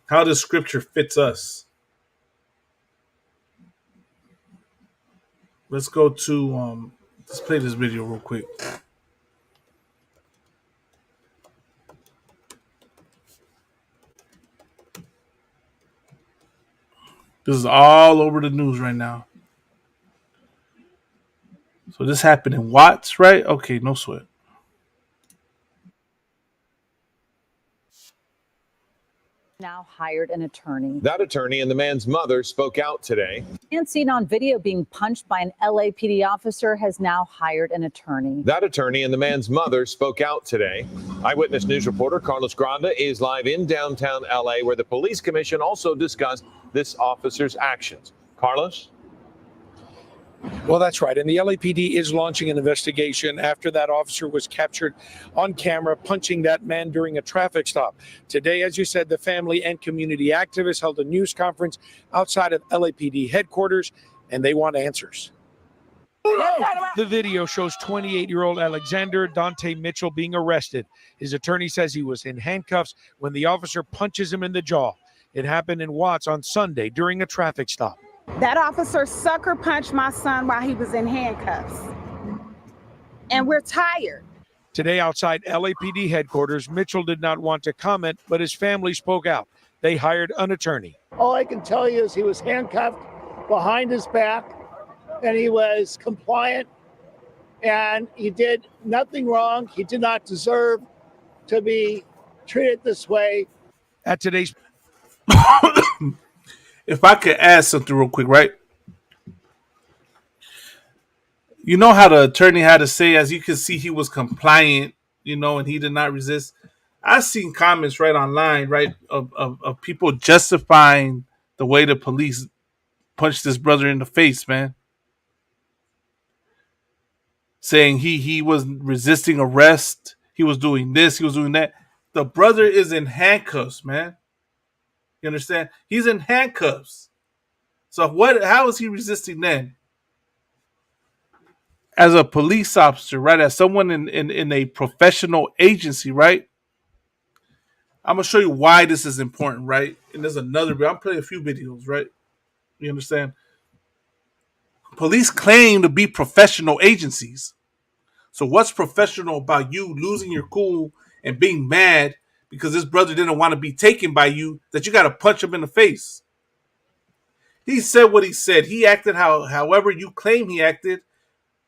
How the scripture fits us. Let's go to let's play this video real quick. This is all over the news right now. So this happened in Watts, right? Okay, no sweat. Now hired an attorney. That attorney and the man's mother spoke out today. And seen on video being punched by an LAPD officer has now hired an attorney. That attorney and the man's mother spoke out today. Eyewitness News reporter Carlos Granda is live in downtown LA, where the police commission also discussed this officer's actions. Carlos? Well, that's right. And the LAPD is launching an investigation after that officer was captured on camera punching that man during a traffic stop. Today, as you said, the family and community activists held a news conference outside of LAPD headquarters, and they want answers. The video shows 28-year-old Alexander Dante Mitchell being arrested. His attorney says he was in handcuffs when the officer punches him in the jaw. It happened in Watts on Sunday during a traffic stop. That officer sucker punched my son while he was in handcuffs. And we're tired. Today outside LAPD headquarters, Mitchell did not want to comment, but his family spoke out. They hired an attorney. All I can tell you is he was handcuffed behind his back, and he was compliant, and he did nothing wrong. He did not deserve to be treated this way. At today's If I could add something real quick, right? You know how the attorney had to say, as you can see, he was compliant, you know, and he did not resist. I've seen comments right online, right, of people justifying the way the police punched this brother in the face, man. Saying he was resisting arrest, he was doing this, he was doing that. The brother is in handcuffs, man. You understand? He's in handcuffs. So how is he resisting then? As a police officer, right? As someone in a professional agency, right? I'm going to show you why this is important, right? And there's another video. I'm playing a few videos, right? You understand? Police claim to be professional agencies. So what's professional about you losing your cool and being mad because this brother didn't want to be taken by you, that you got to punch him in the face? He said what he said. He acted however you claim he acted.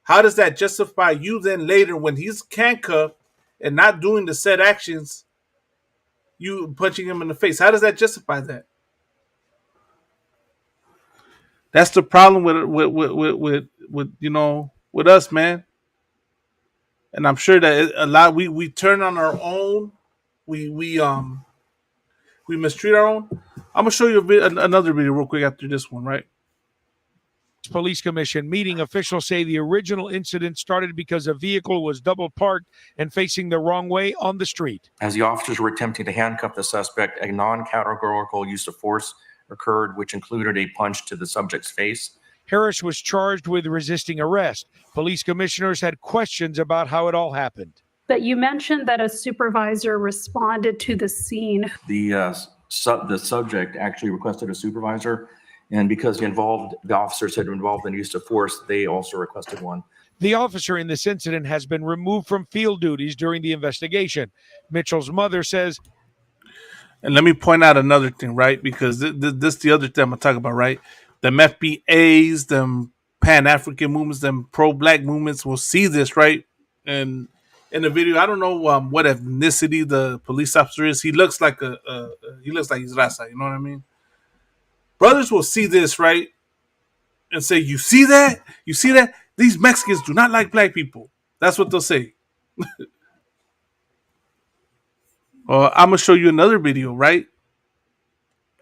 How does that justify you then later when he's handcuffed and not doing the said actions, you punching him in the face? How does that justify that? That's the problem with you know, with us, man. And I'm sure that a lot we turn on our own. We mistreat our own. I'm gonna show you another video real quick after this one, right? Police commission meeting, officials say the original incident started because a vehicle was double parked and facing the wrong way on the street. As the officers were attempting to handcuff the suspect, a non-categorical use of force occurred, which included a punch to the subject's face. Harris was charged with resisting arrest. Police commissioners had questions about how it all happened. That you mentioned that a supervisor responded to the scene. The subject actually requested a supervisor, And because the officers had been involved in use of force, they also requested one. The officer in this incident has been removed from field duties during the investigation. Mitchell's mother says, and let me point out another thing, right? Because this the other thing I'm gonna talk about, right? Them FBAs, them Pan African movements, them pro black movements will see this, right? And in the video, I don't know what ethnicity the police officer is. He looks like he looks like he's Raza. You know what I mean? Brothers will see this, right, and say, "You see that? You see that? These Mexicans do not like black people." That's what they'll say. I'm gonna show you another video, right?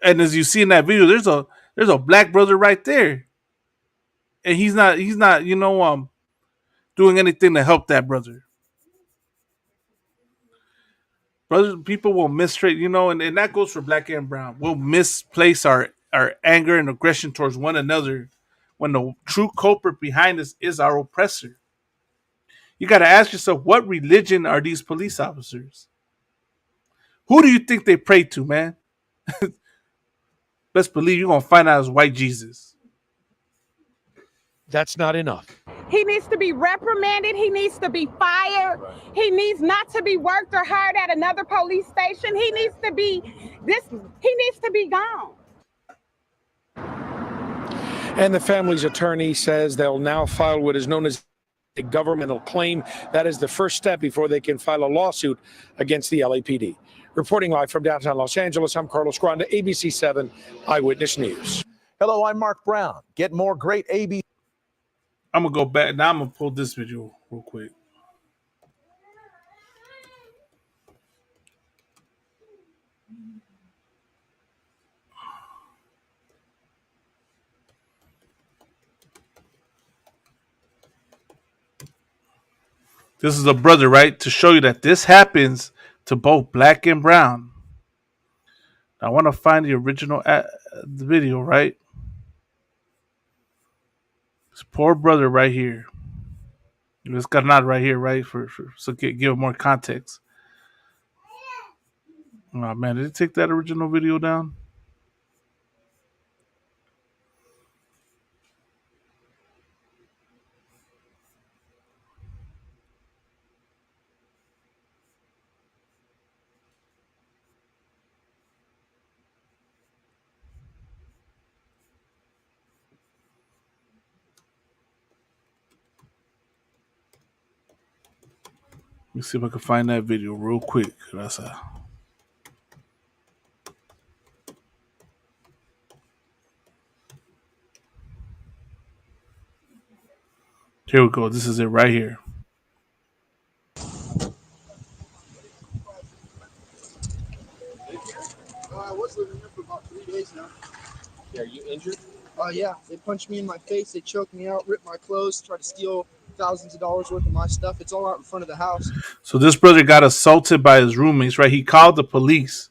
And as you see in that video, there's a black brother right there, and he's not doing anything to help that brother. Brothers, people will mistreat, and that goes for black and brown. We'll misplace our anger and aggression towards one another when the true culprit behind us is our oppressor. You got to ask yourself, what religion are these police officers? Who do you think they pray to, man? Best believe you're going to find out it's white Jesus. that's not enough. He needs to be reprimanded. He needs to be fired. He needs not to be worked or hired at another police station. He needs to be gone. And the family's attorney says they'll now file what is known as a governmental claim. That is the first step before they can file a lawsuit against the LAPD. Reporting live from downtown Los Angeles, I'm Carlos Granda, ABC 7 Eyewitness News. Hello, I'm Mark Brown. Get more great ABC. I'm going to go back. Now I'm going to pull this video real quick. This is a brother, right? To show you that this happens to both black and brown. I want to find the original the video, right? This poor brother right here. This carnal right here, right? So give more context. Oh man, did it take that original video down? Let me see if I can find that video real quick. Raza. Here we go. This is it right here. I was living here for about 3 days now. Yeah, are you injured? Yeah. They punched me in my face. They choked me out, ripped my clothes, tried to steal thousands of dollars worth of my stuff. It's all out in front of the house. So this brother got assaulted by his roommates, right? He called the police,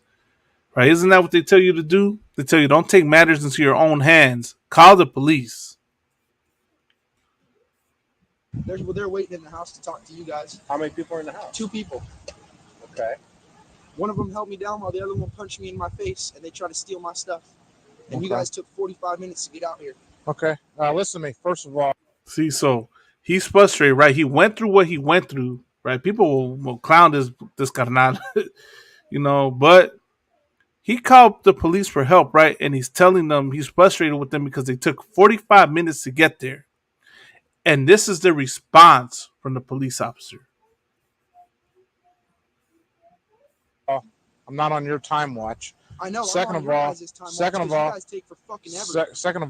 right? Isn't that what they tell you to do? They tell you don't take matters into your own hands. Call the police. They're waiting in the house to talk to you guys. How many people are in the house? 2 people. Okay. One of them held me down while the other one punched me in my face, and they tried to steal my stuff. And you Okay. guys took 45 minutes to get out here. Okay. Listen to me. First of all, See, so he's frustrated, right? He went through what he went through, right? People will clown this carnal, but he called the police for help, right? And he's telling them he's frustrated with them because they took 45 minutes to get there. And this is the response from the police officer. I'm not on your time watch. I know. Second I'm on of your all, guys' time second watch, of 'cause all, you guys take for fucking ever. second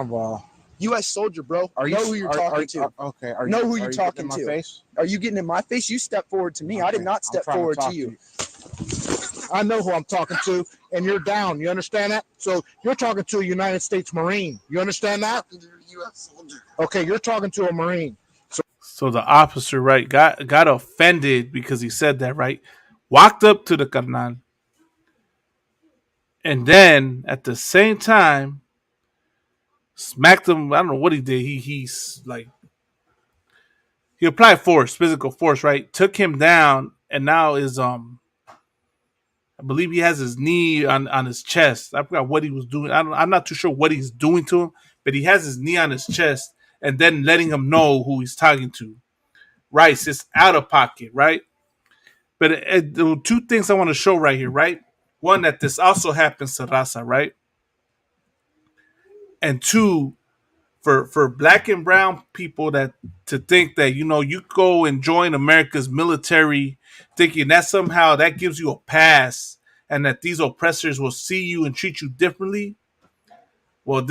of all, U.S. soldier, bro. are you know who you're talking to? Okay. Know who are you're you talking getting in to. my face? Are you getting in my face? You step forward to me. I did Okay, not I'm step trying to forward talk to you. I know who I'm talking to, and you're down. You understand that? So you're talking to a United States Marine. You understand that? U.S. soldier. Okay, you're talking to a Marine. So the officer, right, got offended because he said that, right? Walked up to the carnal. And then at the same time, smacked him. I don't know what he did. He's like, he applied force, physical force, right? Took him down, and now is I believe he has his knee on his chest. I forgot what he was doing. I'm not too sure what he's doing to him, but he has his knee on his chest and then letting him know who he's talking to. Right, it's out of pocket, right? But the two things I want to show right here, right? One, that this also happens to Raza, right? And two, for black and brown people that to think that, you know, you go and join America's military thinking that somehow that gives you a pass and that these oppressors will see you and treat you differently. Well,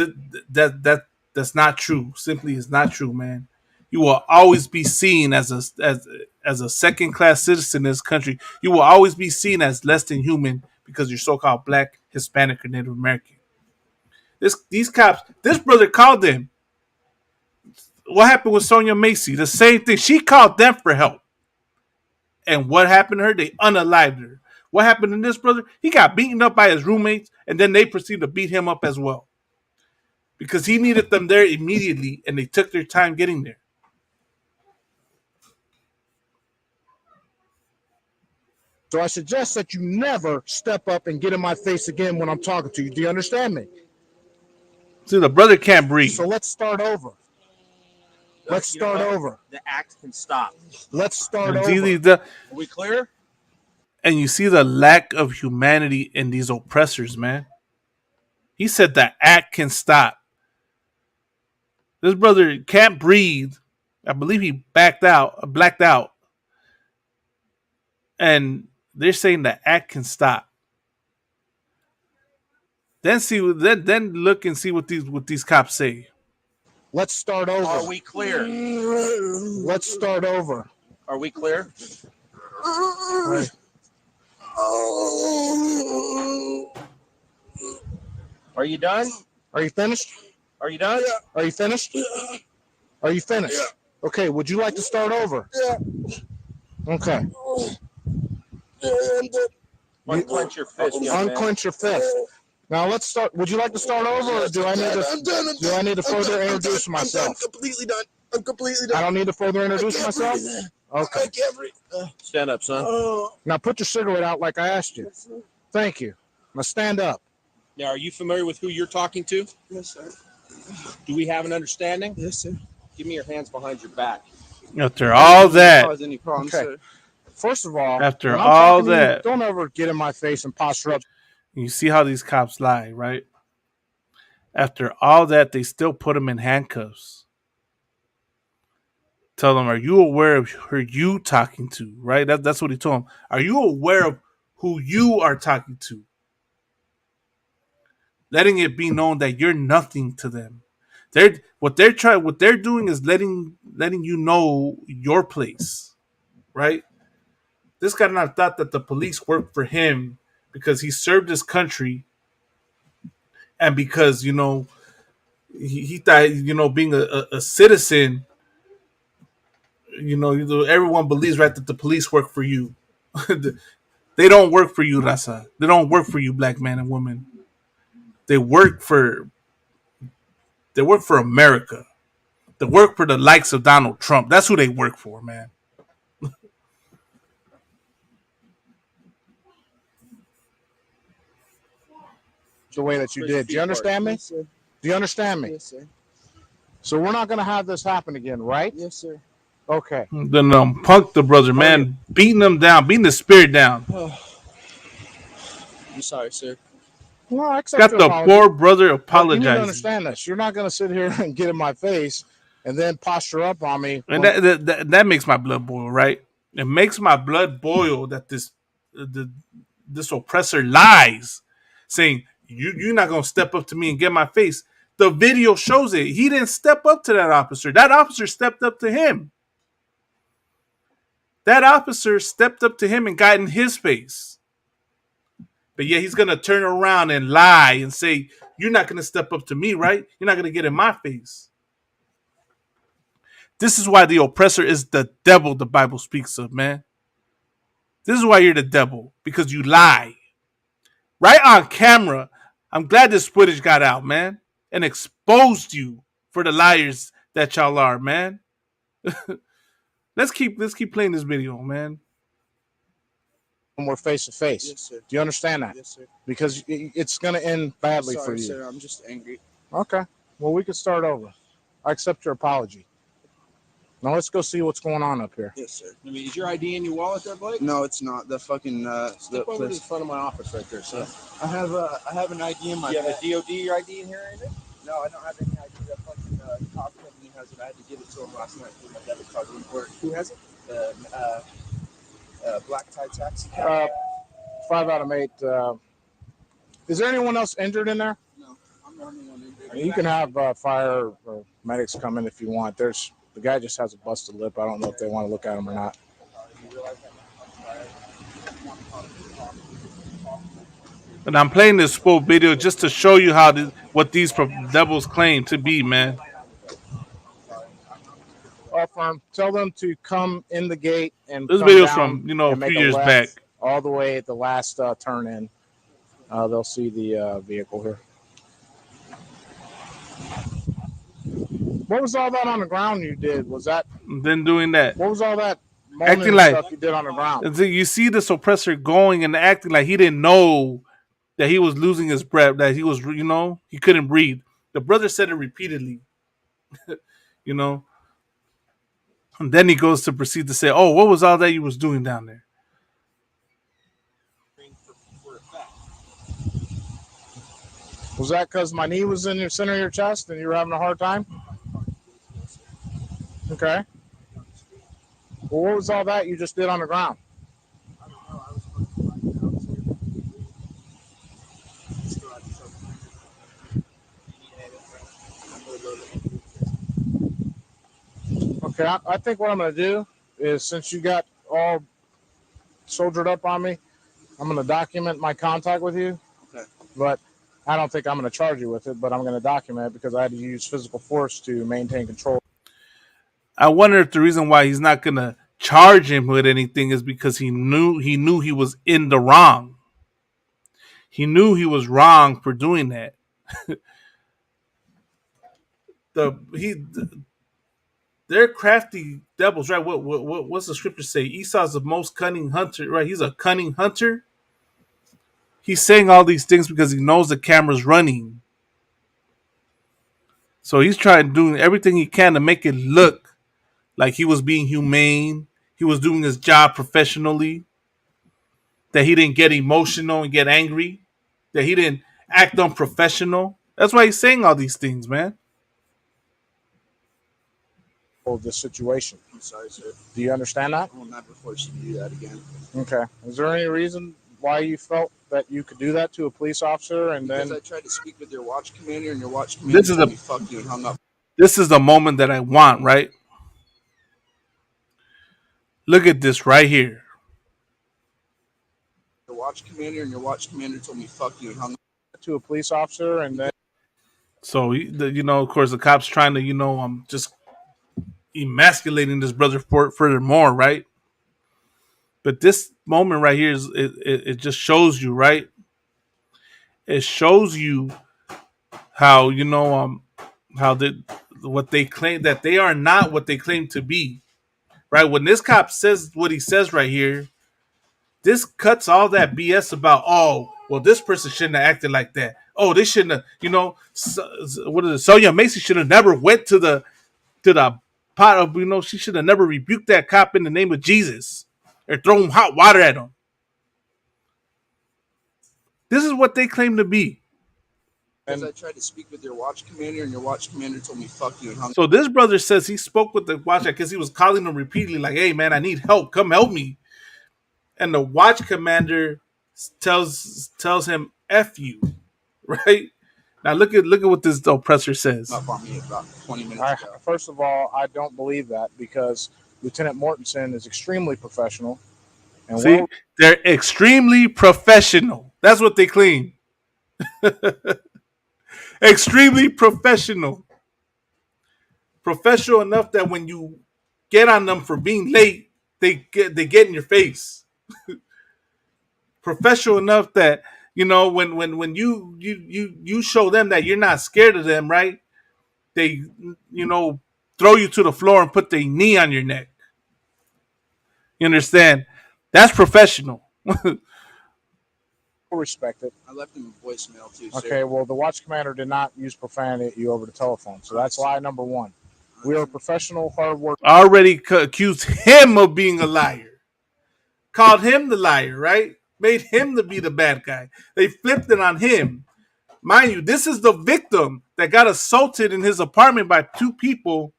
that's not true. Simply is not true, man. You will always be seen as a second class citizen in this country. You will always be seen as less than human because you're so-called black, Hispanic, or Native American. These cops, this brother called them. What happened with Sonia Macy? The same thing. She called them for help. And what happened to her? They unalived her. What happened to this brother? He got beaten up by his roommates, and then they proceeded to beat him up as well. Because he needed them there immediately, and they took their time getting there. So I suggest that you never step up and get in my face again when I'm talking to you. Do you understand me? See, the brother can't breathe. So let's start over. Let's start over. The act can stop. Let's start And over. Are we clear? And you see the lack of humanity in these oppressors, man. He said the act can stop. This brother can't breathe. I believe he blacked out. And they're saying the act can stop. Then look and see what these cops say. Let's start over. Are we clear? Let's start over. Are we clear? Right. Are you done? Are you finished? Are you done? Are you finished? Are you finished? Okay, would you like to start over? Yeah. Okay. Unclench your fist, young man. Unclench your fist. Now let's start. Would you like to start over, or do I need to further introduce myself? I'm completely done. I'm completely done. I don't need to further introduce myself? Okay. I can't breathe. Stand up, son. Now put your cigarette out like I asked you. Thank you. Now stand up. Now, are you familiar with who you're talking to? Yes, sir. Do we have an understanding? Yes, sir. Give me your hands behind your back. After all that, Cause any problems, Okay. sir. First of all, After when I'm all talking to you, that. don't ever get in my face and posture up. you see how these cops lie, right? After all that, they still put him in handcuffs. Tell them, are you aware of who you talking to? Right? That's what he told him. Are you aware of who you are talking to? Letting it be known that you're nothing to them. What they're doing is letting you know your place, right? This guy not thought that the police worked for him because he served his country, and because he thought being a citizen, everyone believes, right, that the police work for you. They don't work for you, Raza. They don't work for you, black men and women. They work for America. They work for the likes of Donald Trump. That's who they work for, man. The way that you did. Do you understand me? Yes, sir. Do you understand me? Yes, sir. So we're not going to have this happen again, right? Yes, sir. Okay. Then punk the brother, man, beating him down, beating the spirit down. I'm sorry, sir. No, I accept Got your the apology. poor brother But you need to apologizing. understand this. You're not going to sit here and get in my face and then posture up on me. And that makes my blood boil, right? It makes my blood boil that this oppressor lies, saying you're not gonna step up to me and get my face. The video shows it. He didn't step up to that officer. That officer stepped up to him. That officer stepped up to him and got in his face. But yeah, he's gonna turn around and lie and say, "You're not gonna step up to me, right? You're not gonna get in my face." This is why the oppressor is the devil the Bible speaks of, man. This is why you're the devil, because you lie. Right on camera. I'm glad this footage got out, man, and exposed you for the liars that y'all are, man. Let's keep playing this video, man. when we're face to face. Yes, sir. Do you understand that? Yes, sir. Because it's going to end badly Sorry, for you. sir. I'm just angry. Okay. Well, we can start over. I accept your apology. Now let's go see what's going on up here. Yes, sir. I mean, is your ID in your wallet there, Blake? No, it's not. The fucking Step over to the front of my office right there, son. I have an ID in my. You have a DOD ID in here or anything? No, I don't have any ID. That fucking cop company has it. I had to give it to him last night for my debit card wouldn't work. Who has it? Black tie taxi. 5 out of 8. Is there anyone else injured in there? No, I'm the only one injured. You can have fire or medics come in if you want. The guy just has a busted lip. I don't know if they want to look at him or not. And I'm playing this full video just to show you how what these devils claim to be, man. Firm, tell them to come in the gate and this come video's down from a and few make years left back. all the way at the last turn in. They'll see the vehicle here. What was all that on the ground you did? Was that then doing that? What was all that Acting like stuff you did on the ground? You see this oppressor going and acting like he didn't know that he was losing his breath, that he was, he couldn't breathe. The brother said it repeatedly, And then he goes to proceed to say, "Oh, what was all that you was doing down there?" Was that because my knee was in the center of your chest and you were having a hard time? Okay. Well, what was all that you just did on the ground? Okay, I think what I'm going to do is, since you got all soldiered up on me, I'm going to document my contact with you. Okay. But I don't think I'm going to charge you with it, but I'm going to document it because I had to use physical force to maintain control. I wonder if the reason why he's not going to charge him with anything is because he knew he was in the wrong. He knew he was wrong for doing that. They're crafty devils, right? What's the scripture say? Esau's the most cunning hunter, right? He's a cunning hunter. He's saying all these things because he knows the camera's running. So he's trying doing everything he can to make it look like he was being humane. He was doing his job professionally. That he didn't get emotional and get angry. That he didn't act unprofessional. That's why he's saying all these things, man. This situation. I'm sorry, sir. Do you understand that? I will never force you to do that again. Okay. Is there any reason why you felt that you could do that to a police officer and because then? I tried to speak with your watch commander, and your watch commander told me fuck you and hung up. This is the moment that I want, right? Look at this right here. Your watch commander, and your watch commander told me fuck you and hung up. To a police officer, and then. So of course, the cops trying to just emasculating this brother furthermore, right? But this moment right here it just shows you, right? It shows you how what they claim, that they are not what they claim to be, right? When this cop says what he says right here, this cuts all that BS about, oh, well, this person shouldn't have acted like that. Oh, they shouldn't have, what is it? Sonia Macy should have never went to the pot of, she should have never rebuked that cop in the name of Jesus or thrown hot water at him. This is what they claim to be. Because I tried to speak with your watch commander, and your watch commander told me fuck you and hung up. So this brother says he spoke with the watch because he was calling him repeatedly, like, "Hey man, I need help. Come help me." And the watch commander tells him "F you," right? Now look at what this oppressor says. Up on me about 20 minutes ago. First of all, I don't believe that because Lieutenant Mortensen is extremely professional. And see, they're extremely professional. That's what they claim. Extremely professional. Professional enough that when you get on them for being late, they get in your face. Professional enough that when you show them that you're not scared of them, right? They throw you to the floor and put their knee on your neck. You understand? That's professional. Respect it. I left him a voicemail too. Okay, sir. well, the watch commander did not use profanity at you over the telephone, so that's lie number one. We are professional, hard work. Already accused him of being a liar. Called him the liar, right? Made him to be the bad guy. They flipped it on him. Mind you, this is the victim that got assaulted in his apartment by two people.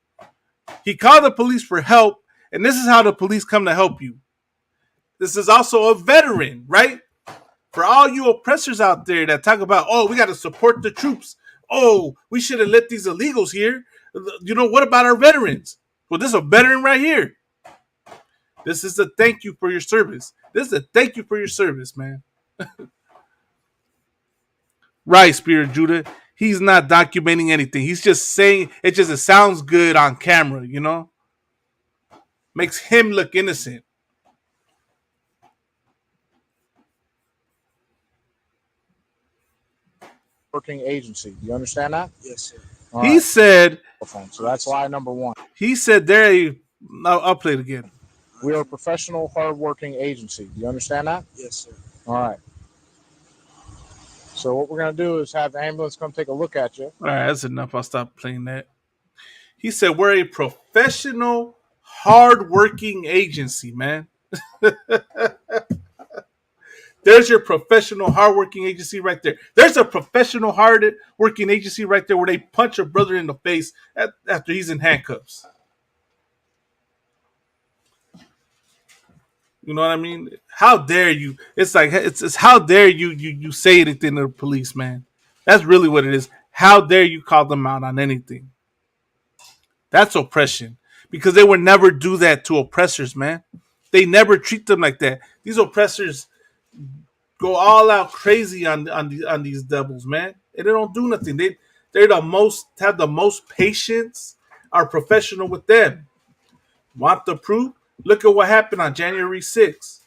He called the police for help, and this is how the police come to help you. This is also a veteran, right? For all you oppressors out there that talk about, oh, we got to support the troops. Oh, we should have let these illegals here. You know, what about our veterans? Well, this is a veteran right here. This is a thank you for your service. This is a thank you for your service, man. Right, Spirit Judah. He's not documenting anything. He's just saying it sounds good on camera, you know? Makes him look innocent. Working agency. You understand that? Yes, sir. He said, so that's lie number one. He said I'll play it again. We are a professional, hard-working agency. You understand that? Yes, sir. All right. So what we're going to do is have the ambulance come take a look at you. All right, that's enough. I'll stop playing that. He said we're a professional, hard-working agency, man. There's your professional, hard-working agency right there. There's a professional, hard-working agency right there where they punch a brother in the face after he's in handcuffs. You know what I mean? How dare you? It's like it's how dare you say anything to the police, man. That's really what it is. How dare you call them out on anything? That's oppression. Because they would never do that to oppressors, man. They never treat them like that. These oppressors go all out crazy on these devils, man. And they don't do nothing. They're have the most patience, are professional with them. Want the proof? Look at what happened on January 6th.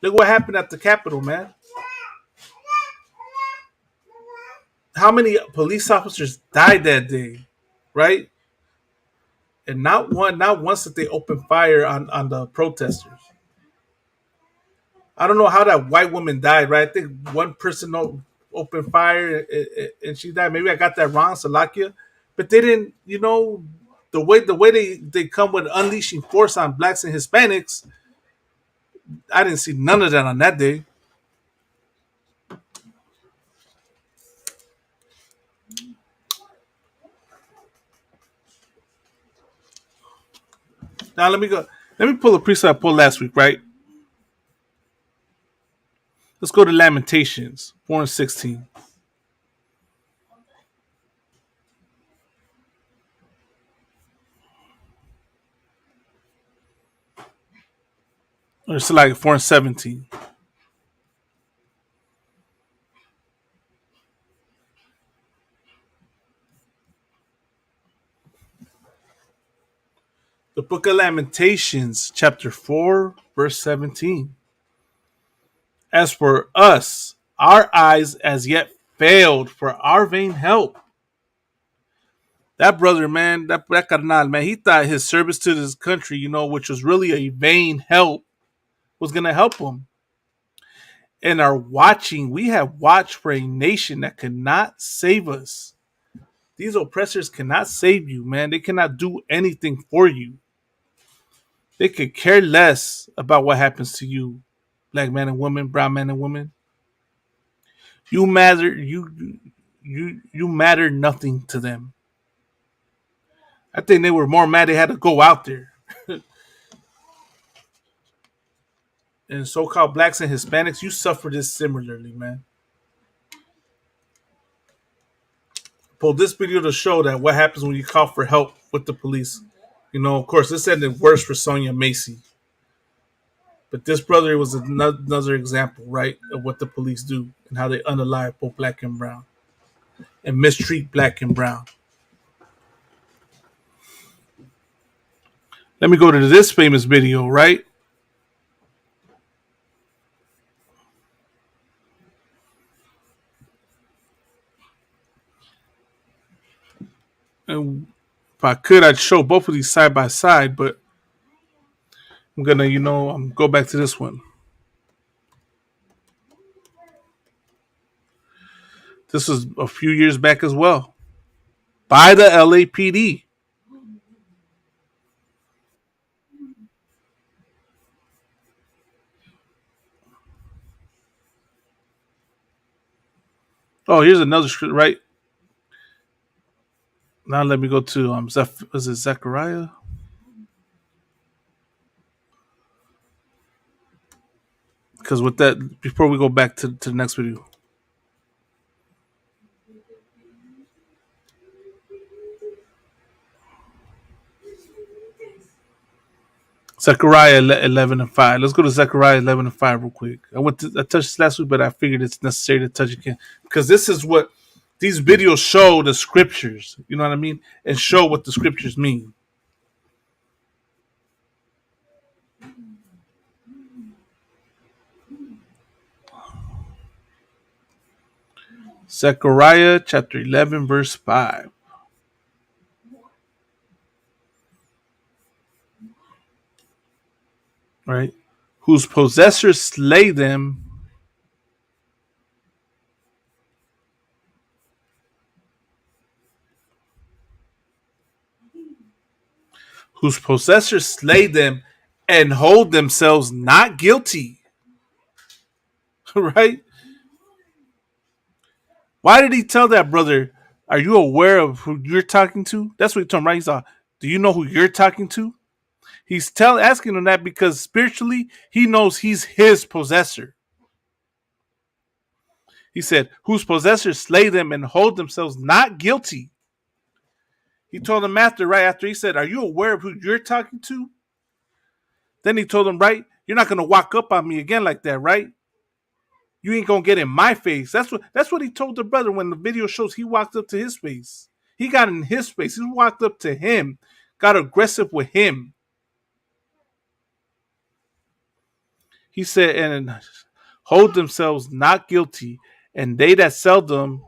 Look what happened at the Capitol, man. How many police officers died that day, right? And not once did they open fire on the protesters. I don't know how that white woman died, right? I think one person opened fire and she died. Maybe I got that wrong, Salakia. But they didn't, you know, the way they come with unleashing force on blacks and Hispanics, I didn't see none of that on that day. Now let me pull a precept I pulled last week, right? Let's go to Lamentations 4:16. Or it's like 4:17. The book of Lamentations, chapter 4, verse 17. As for us, our eyes as yet failed for our vain help. That brother, man, that carnal, man, he thought his service to this country, you know, which was really a vain help, was going to help him. And we have watched for a nation that could not save us. These oppressors cannot save you, man. They cannot do anything for you. They could care less about what happens to you, black man and woman, brown man and woman. You matter. You matter nothing to them. I think they were more mad they had to go out there. And so-called blacks and Hispanics, you suffer this similarly, man. Pulled this video to show that what happens when you call for help with the police. You know, of course, this ended worse for Sonia Macy. But this brother was another example, right, of what the police do and how they unalive both black and brown and mistreat black and brown. Let me go to this famous video, right? And if I could, I'd show both of these side by side, but I'm gonna, go back to this one. This was a few years back as well by the LAPD. Oh, here's another script, right? Now let me go to is it Zechariah? Because with that, before we go back to the next video, Zechariah 11:5. Let's go to Zechariah 11:5 real quick. I touched this last week, but I figured it's necessary to touch again because this is what these videos show the scriptures. You know what I mean, and show what the scriptures mean. Zechariah chapter 11 verse 5. Right? Whose possessors slay them, whose possessors slay them and hold themselves not guilty. Right? Why did he tell that brother, are you aware of who you're talking to? That's what he told him, right? He's like, do you know who you're talking to? He's asking him that because spiritually he knows he's his possessor. He said, whose possessors slay them and hold themselves not guilty. He told him right after he said, are you aware of who you're talking to? Then he told him, right, you're not going to walk up on me again like that, right? You ain't going to get in my face. That's what he told the brother when the video shows he walked up to his face. He got in his face. He walked up to him, got aggressive with him. He said, and hold themselves not guilty, and they that sell them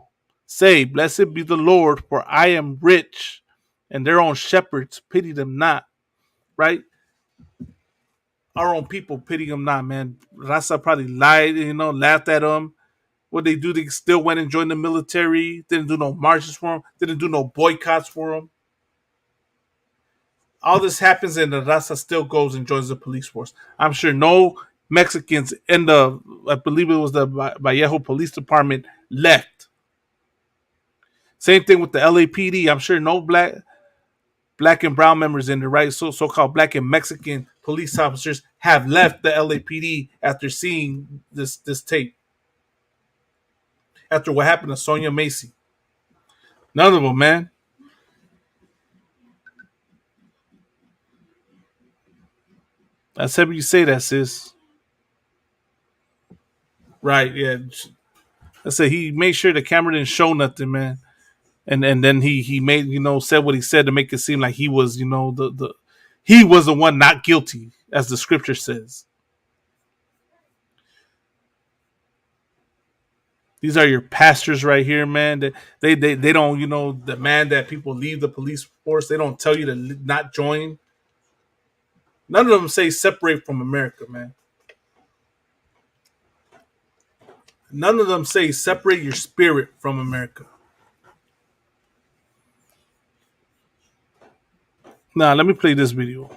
say, blessed be the Lord, for I am rich, and their own shepherds pity them not. Right? Our own people pity them not, man. Raza probably lied, laughed at them. What they do, they still went and joined the military, didn't do no marches for them, didn't do no boycotts for them. All this happens and the Raza still goes and joins the police force. I'm sure no Mexicans in I believe it was the Vallejo Police Department left. Same thing with the LAPD. I'm sure no black and brown members in there, right? So-called black and Mexican police officers have left the LAPD after seeing this tape. After what happened to Sonia Macy. None of them, man. I said what you say that, sis. Right, yeah. I said he made sure the camera didn't show nothing, man. And then he made, said what he said to make it seem like he was, he was the one not guilty, as the scripture says. These are your pastors right here, man. They don't, demand that people leave the police force. They don't tell you to not join. None of them say separate from America, man. None of them say separate your spirit from America. Now, let me play this video.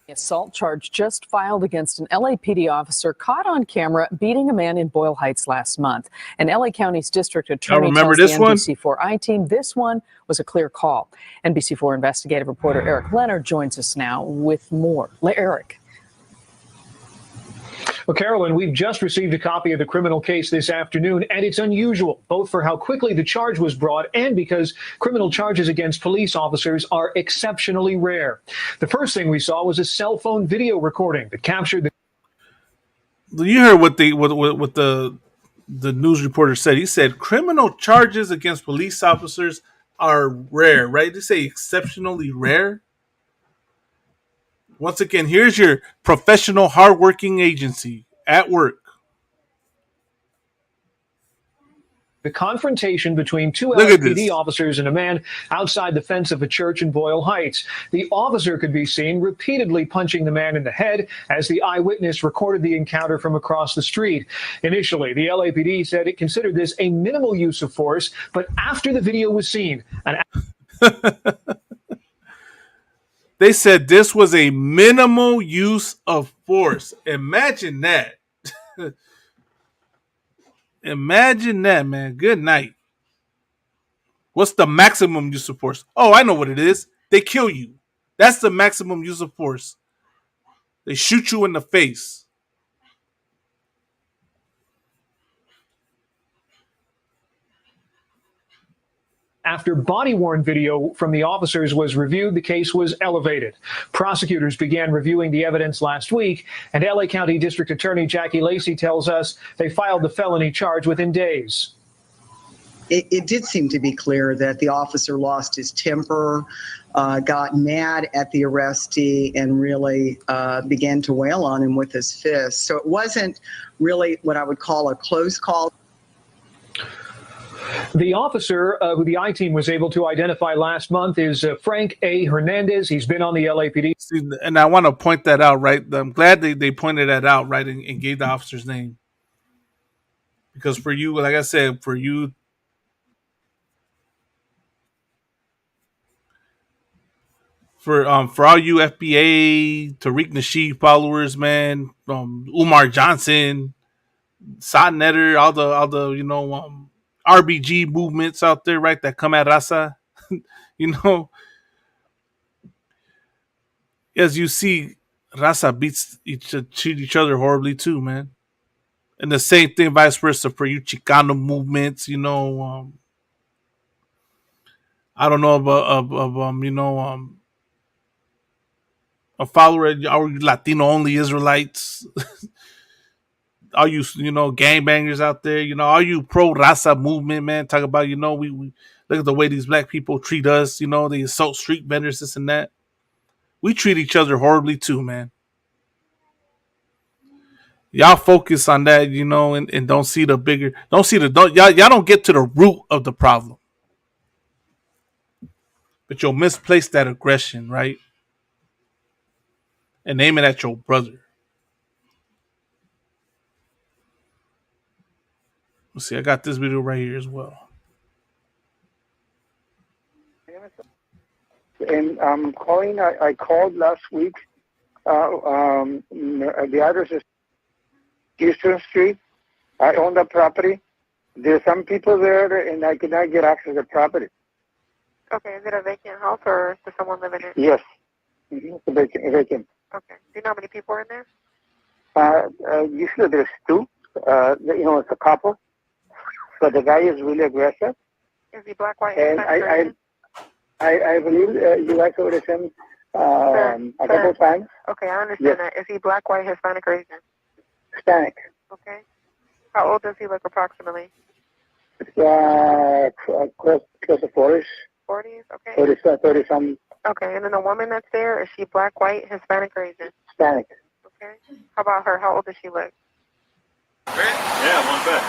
Assault charge just filed against an LAPD officer caught on camera beating a man in Boyle Heights last month. And LA County's district attorney tells the NBC4 team this one was a clear call. NBC4 investigative reporter Eric Leonard joins us now with more. Eric. Well, Carolyn, we've just received a copy of the criminal case this afternoon, and it's unusual, both for how quickly the charge was brought and because criminal charges against police officers are exceptionally rare. The first thing we saw was a cell phone video recording that captured the... You heard what the news reporter said. He said criminal charges against police officers are rare, right? They say exceptionally rare. Once again, here's your professional, hardworking agency at work. the confrontation between two Look at this. LAPD officers and a man outside the fence of a church in Boyle Heights. The officer could be seen repeatedly punching the man in the head as the eyewitness recorded the encounter from across the street. Initially, the LAPD said it considered this a minimal use of force, but after the video was seen, they said this was a minimal use of force. Imagine that. Imagine that, man. Good night. What's the maximum use of force? Oh, I know what it is. They kill you. That's the maximum use of force. They shoot you in the face. after body-worn video from the officers was reviewed, the case was elevated. Prosecutors began reviewing the evidence last week, and LA County District Attorney Jackie Lacey tells us they filed the felony charge within days. It did seem to be clear that the officer lost his temper, got mad at the arrestee, and really began to wail on him with his fists. So it wasn't really what I would call a close call. The officer who the I-team was able to identify last month is Frank A. Hernandez. He's been on the LAPD. See, and I want to point that out, right? I'm glad they pointed that out, right, and gave the officer's name. Because for you, like I said, for you, for all you FBA, Tariq Nasheed followers, man, Umar Johnson, Sotnetter, all the you know, RBG movements out there, right, that come at Raza, you know, as you see, Raza treat each other horribly too, man. And the same thing, vice versa, for you Chicano movements, you know, I don't know of you know, a follower, our Latino only Israelites, all you know, gangbangers out there, you know, all you pro Raza movement, man, talk about, you know, we look at the way these black people treat us, you know, they assault street vendors, this and that. We treat each other horribly too, man. Y'all focus on that, you know, and don't see the bigger, y'all don't get to the root of the problem. But you'll misplace that aggression, right? And aim it at your brother. Let's see, I got this video right here as well. And I'm calling, I called last week. The address is Houston Street. I own the property. There's some people there, and I cannot get access to the property. Okay, is it a vacant house, or does someone live in it? Yes, it's vacant. Okay. Do you know how many people are in there? Usually there's two. You know, it's a couple. So the guy is really aggressive. Is he black, white, and I believe you guys already sent a couple times. Okay, I understand that. Is he black, white, Hispanic, or Asian? Hispanic. Okay. How old does he look approximately? It's close to 40s. 40s, okay. 30 some. Okay, and then the woman that's there, is she black, white, Hispanic, or Asian? Hispanic. Okay. How about her? How old does she look? Yeah, one back.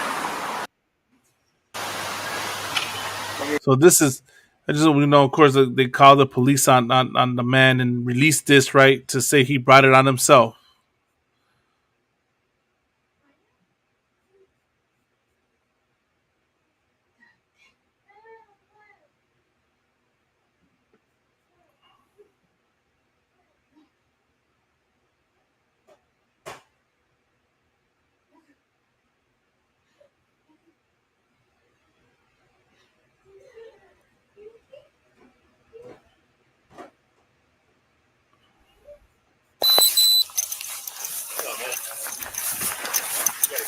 So this is, I just, you know, of course, they call the police on the man and released this, right, to say he brought it on himself.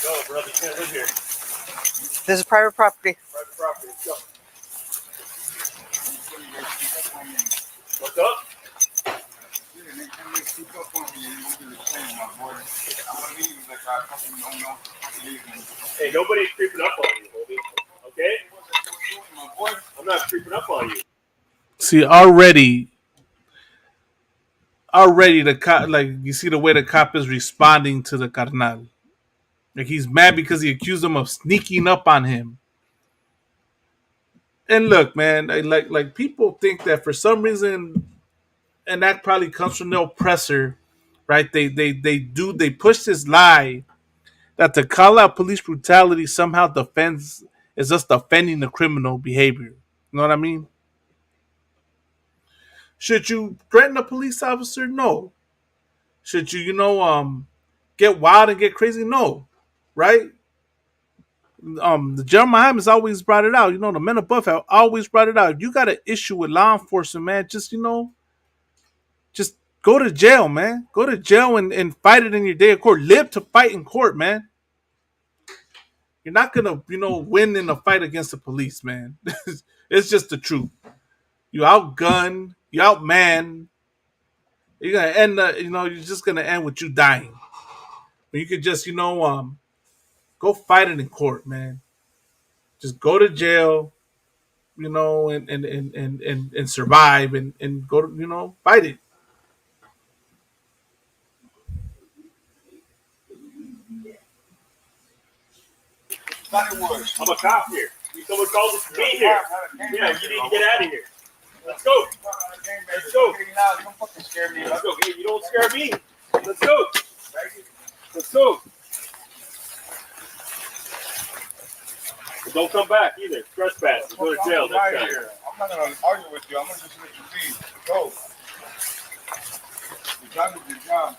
Go, brother. You can't live here. This is private property. Private property. Let's go. What's up? Hey, nobody's creeping up on you, Holby. Okay? I'm not creeping up on you. See, already the cop, like, you see the way the cop is responding to the carnal. Like, he's mad because he accused him of sneaking up on him. And look, man, like people think that for some reason, and that probably comes from the oppressor, right? They push this lie that to call out police brutality somehow is just defending the criminal behavior. You know what I mean? Should you threaten a police officer? No. Should you, get wild and get crazy? No. Right? The General Muhammad has always brought it out. The men above have always brought it out. If you got an issue with law enforcement, man, just go to jail, man. Go to jail and fight it in your day of court. Live to fight in court, man. You're not gonna, win in a fight against the police, man. It's just the truth. You outgunned, you outman. You're gonna end, you're just gonna end with you dying. But you could just, go fight it in court, man. Just go to jail, and survive and go to, fight it. I'm a cop here. Someone called us to be here. Yeah, you need to get out of here. Let's go. Let's go. Don't fucking scare me. Let's go. Hey, you don't scare me. Let's go. Let's go. Don't come back either. Trespass. Go to jail next time. I'm not gonna argue with you. I'm gonna just let you leave. Go. Your job is your job.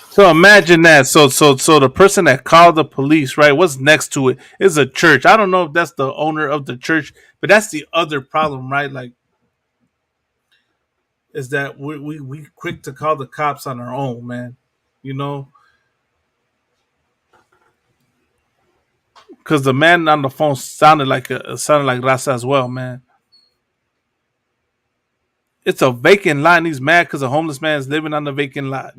So imagine that. So the person that called the police, right? What's next to it is a church. I don't know if that's the owner of the church, but that's the other problem, right? Like, is that we quick to call the cops on our own, man. Because the man on the phone sounded like Raza as well, man. It's a vacant lot, and he's mad because a homeless man is living on the vacant lot.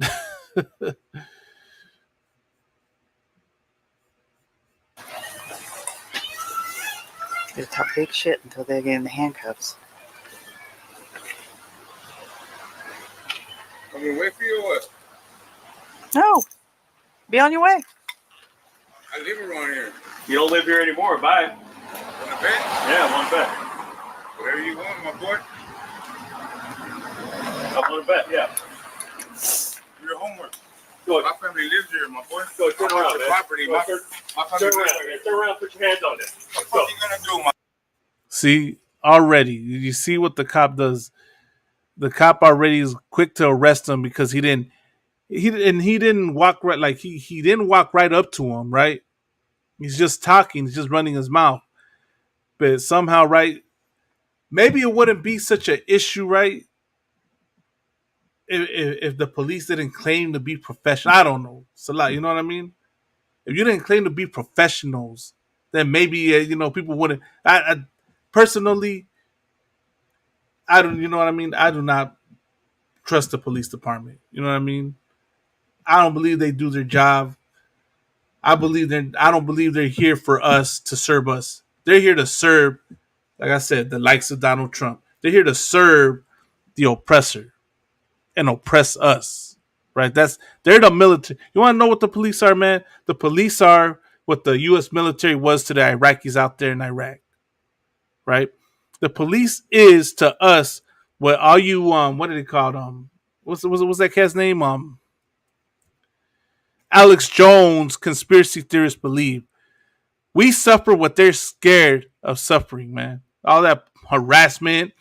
They talk big shit until they get in the handcuffs. I'm gonna wait for you or what? No. Be on your way. I live around here. You don't live here anymore. Bye. On the bed? Yeah, I'm on the bed. Whatever you want, my boy. I'm on the bed, yeah. Your homework. Go. My family lives here, my boy. Go, turn around, man. Property. My family turn around, man. Turn around, put your hands on it. What the fuck are you gonna do, my? See, already, you see what the cop does. The cop already is quick to arrest him because he didn't walk right, like he didn't walk right up to him, right? He's just talking, he's just running his mouth. But somehow, right, maybe it wouldn't be such an issue, right? If the police didn't claim to be professional. I don't know. It's a lot, you know what I mean? If you didn't claim to be professionals, then maybe, people wouldn't. I personally, I don't, you know what I mean? I do not trust the police department. You know what I mean? I don't believe they do their job. I don't believe they're here for us to serve us. They're here to serve, like I said, the likes of Donald Trump. They're here to serve the oppressor and oppress us. Right? They're the military. You want to know what the police are, man? The police are what the U.S. military was to the Iraqis out there in Iraq. Right? The police is to us what all you what did they call what's that cat's name? Alex Jones conspiracy theorists believe. We suffer what they're scared of suffering, man. All that harassment,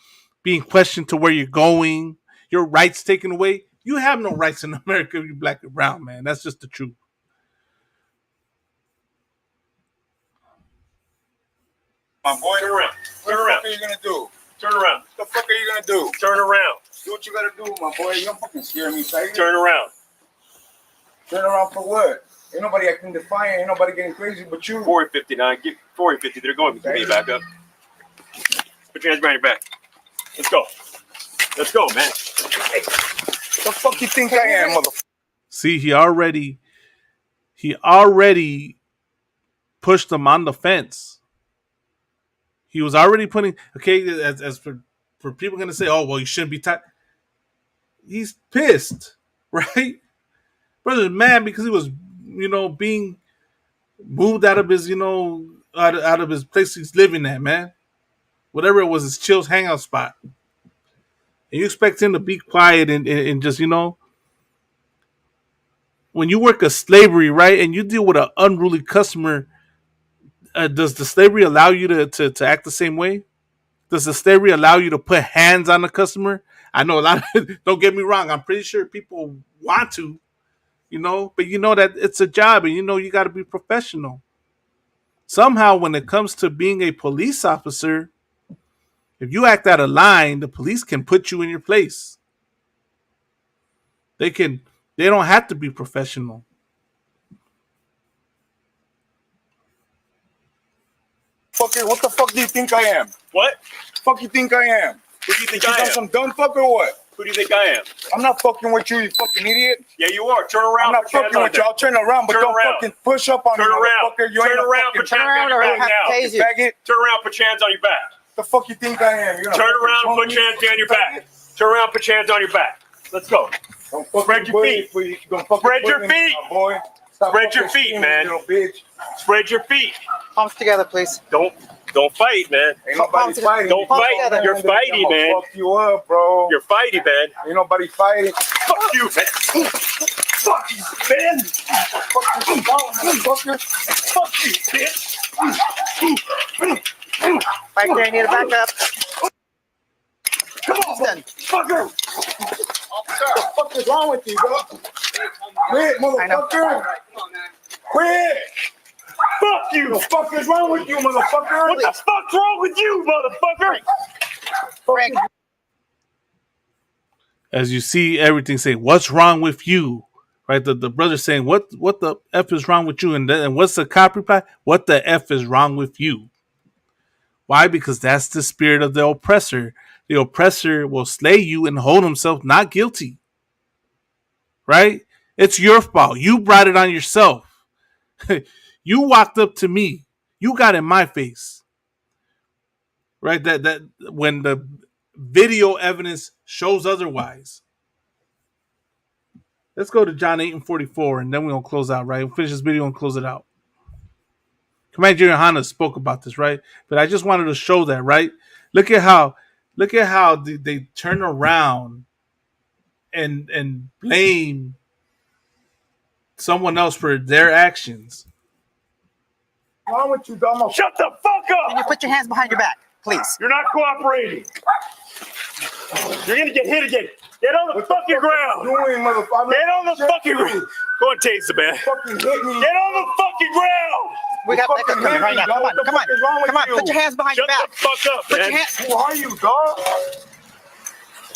being questioned to where you're going, your rights taken away. You have no rights in America if you're black and brown, man. That's just the truth. My boy, turn around. Turn around. What are you gonna do? Turn around. What the fuck are you gonna do? Turn around. Do what you gotta do, my boy. You don't fucking scare me, Tiger. Turn around. Turn around for what? Ain't nobody acting defiant. Ain't nobody getting crazy but you. 459. Get 450. They're going. Give me back up. Put your hands behind your back. Let's go. Let's go, man. Hey, the fuck you think I am, motherfucker? See, he already pushed them on the fence. He was already putting, okay, as for people going to say, oh, well, you shouldn't be tight. He's pissed, right? Brother's mad because he was being moved out of his, out of his place he's living at, man. Whatever it was, his chill's hangout spot. And you expect him to be quiet and just, when you work a slavery, right, and you deal with an unruly customer, does the slavery allow you to act the same way? Does the slavery allow you to put hands on the customer? I know a lot of, don't get me wrong, I'm pretty sure people want to, but that it's a job and you got to be professional. Somehow, when it comes to being a police officer, if you act out of line, the police can put you in your place. They don't have to be professional. Fucker, what the fuck do you think I am? What? Fuck you think I am? Who do you think You I got am? some dumb fuck or what? Who do you think I am? I'm not fucking with you, you fucking idiot. Yeah, you are. Turn around. I'm not fucking with you. I'll turn around, but Turn don't around. fucking push up on me, Turn around. motherfucker. You Turn ain't a around. fucking Put your hands on your back now. you faggot. Turn around. Put your hands on your back. The fuck you think I am? You're Turn around and put your hands on your back. Turn around. Put your hands on your back. Let's go. Spread your feet. Spread your feet. Boy. Spread your feet, man. Spread your feet. Palms together, please. Don't fight, man. Ain't nobody fighting. Don't fight. Man. You're fighty, man. Fuck you up, bro. You're fighty, man. Ain't nobody fighting. Fuck you, man. Fuck you, man. Fuck you, motherfucker. Fuck you, bitch. Right there, I need a backup. Come on, fucker. What the fuck is wrong with you, bro? Quit, motherfucker. Quit. Fuck you. What the fuck is wrong with you, motherfucker? What the fuck's wrong with you, motherfucker? Frank. As you see everything say, what's wrong with you? Right? The brother saying, what the F is wrong with you? And what's the cop reply? What the F is wrong with you? Why? Because that's the spirit of the oppressor. The oppressor will slay you and hold himself not guilty. Right? It's your fault. You brought it on yourself. You walked up to me. You got in my face. Right? That when the video evidence shows otherwise. Let's go to John 8:44 and then we're going to close out, right? We'll finish this video and close it out. Commander General Hanna spoke about this, right? But I just wanted to show that, right? Look at how they turn around and blame someone else for their actions. What's wrong with you, dumb? Shut the fuck up! Can you put your hands behind your back, please? You're not cooperating. You're gonna get hit again. Get on the fucking ground. Doing, motherfucker. Get on the fucking ground. Go and tase the man. Fucking hit me. Get on the fucking ground. We got backup coming right now. Come on. Put your hands behind your back. Shut the fuck up, man. Who are you, dog?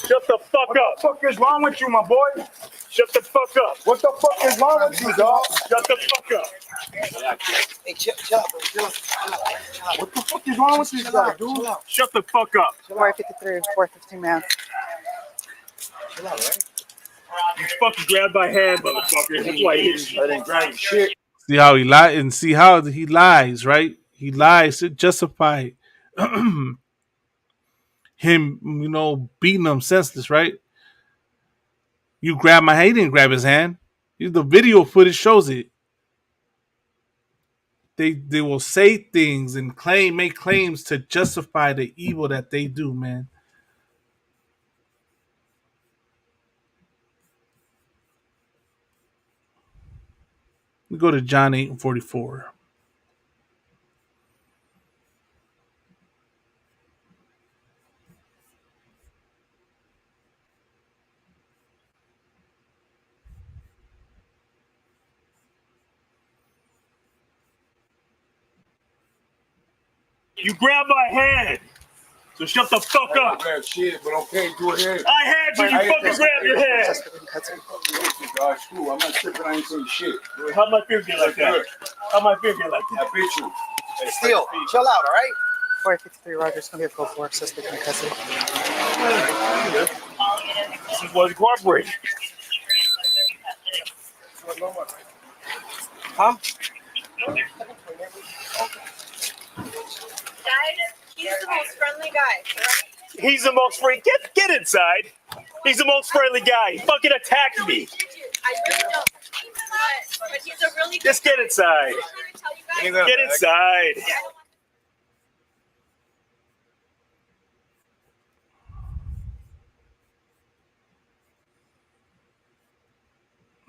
Shut the fuck up. What the fuck is wrong with you, my boy? Shut the fuck up. What the fuck is wrong with you, dog? Shut the fuck up. Hey, chill out, bro. What the fuck is wrong with this guy, dude? Shut the fuck up. 453, 415, man. Chill out, right? You fucking grabbed my hand, motherfucker. That's why he hit you. I didn't grab shit. See how he lies and see how he lies, right? He lies to justify him, beating him senseless, right? You grab my hand, he didn't grab his hand. The video footage shows it. They will say things and make claims to justify the evil that they do, man. We go to John 8:44. You grabbed my hand. So shut the fuck up. Grab shit, but okay, go ahead. I had you fucking grab your hand. God, screw. I'm not tripping. I ain't saying shit. How'd my finger get like that? How'd my finger get like that? I bet you. Still, chill out, all right? 453, Roger's gonna be a full force. Suspect in custody. This is what's cooperating. Huh? He's the most friendly guy, right? He's the most friendly. Get inside. He's the most friendly guy. He fucking attacked me. I really don't. But he's a really good Just get inside. Get inside.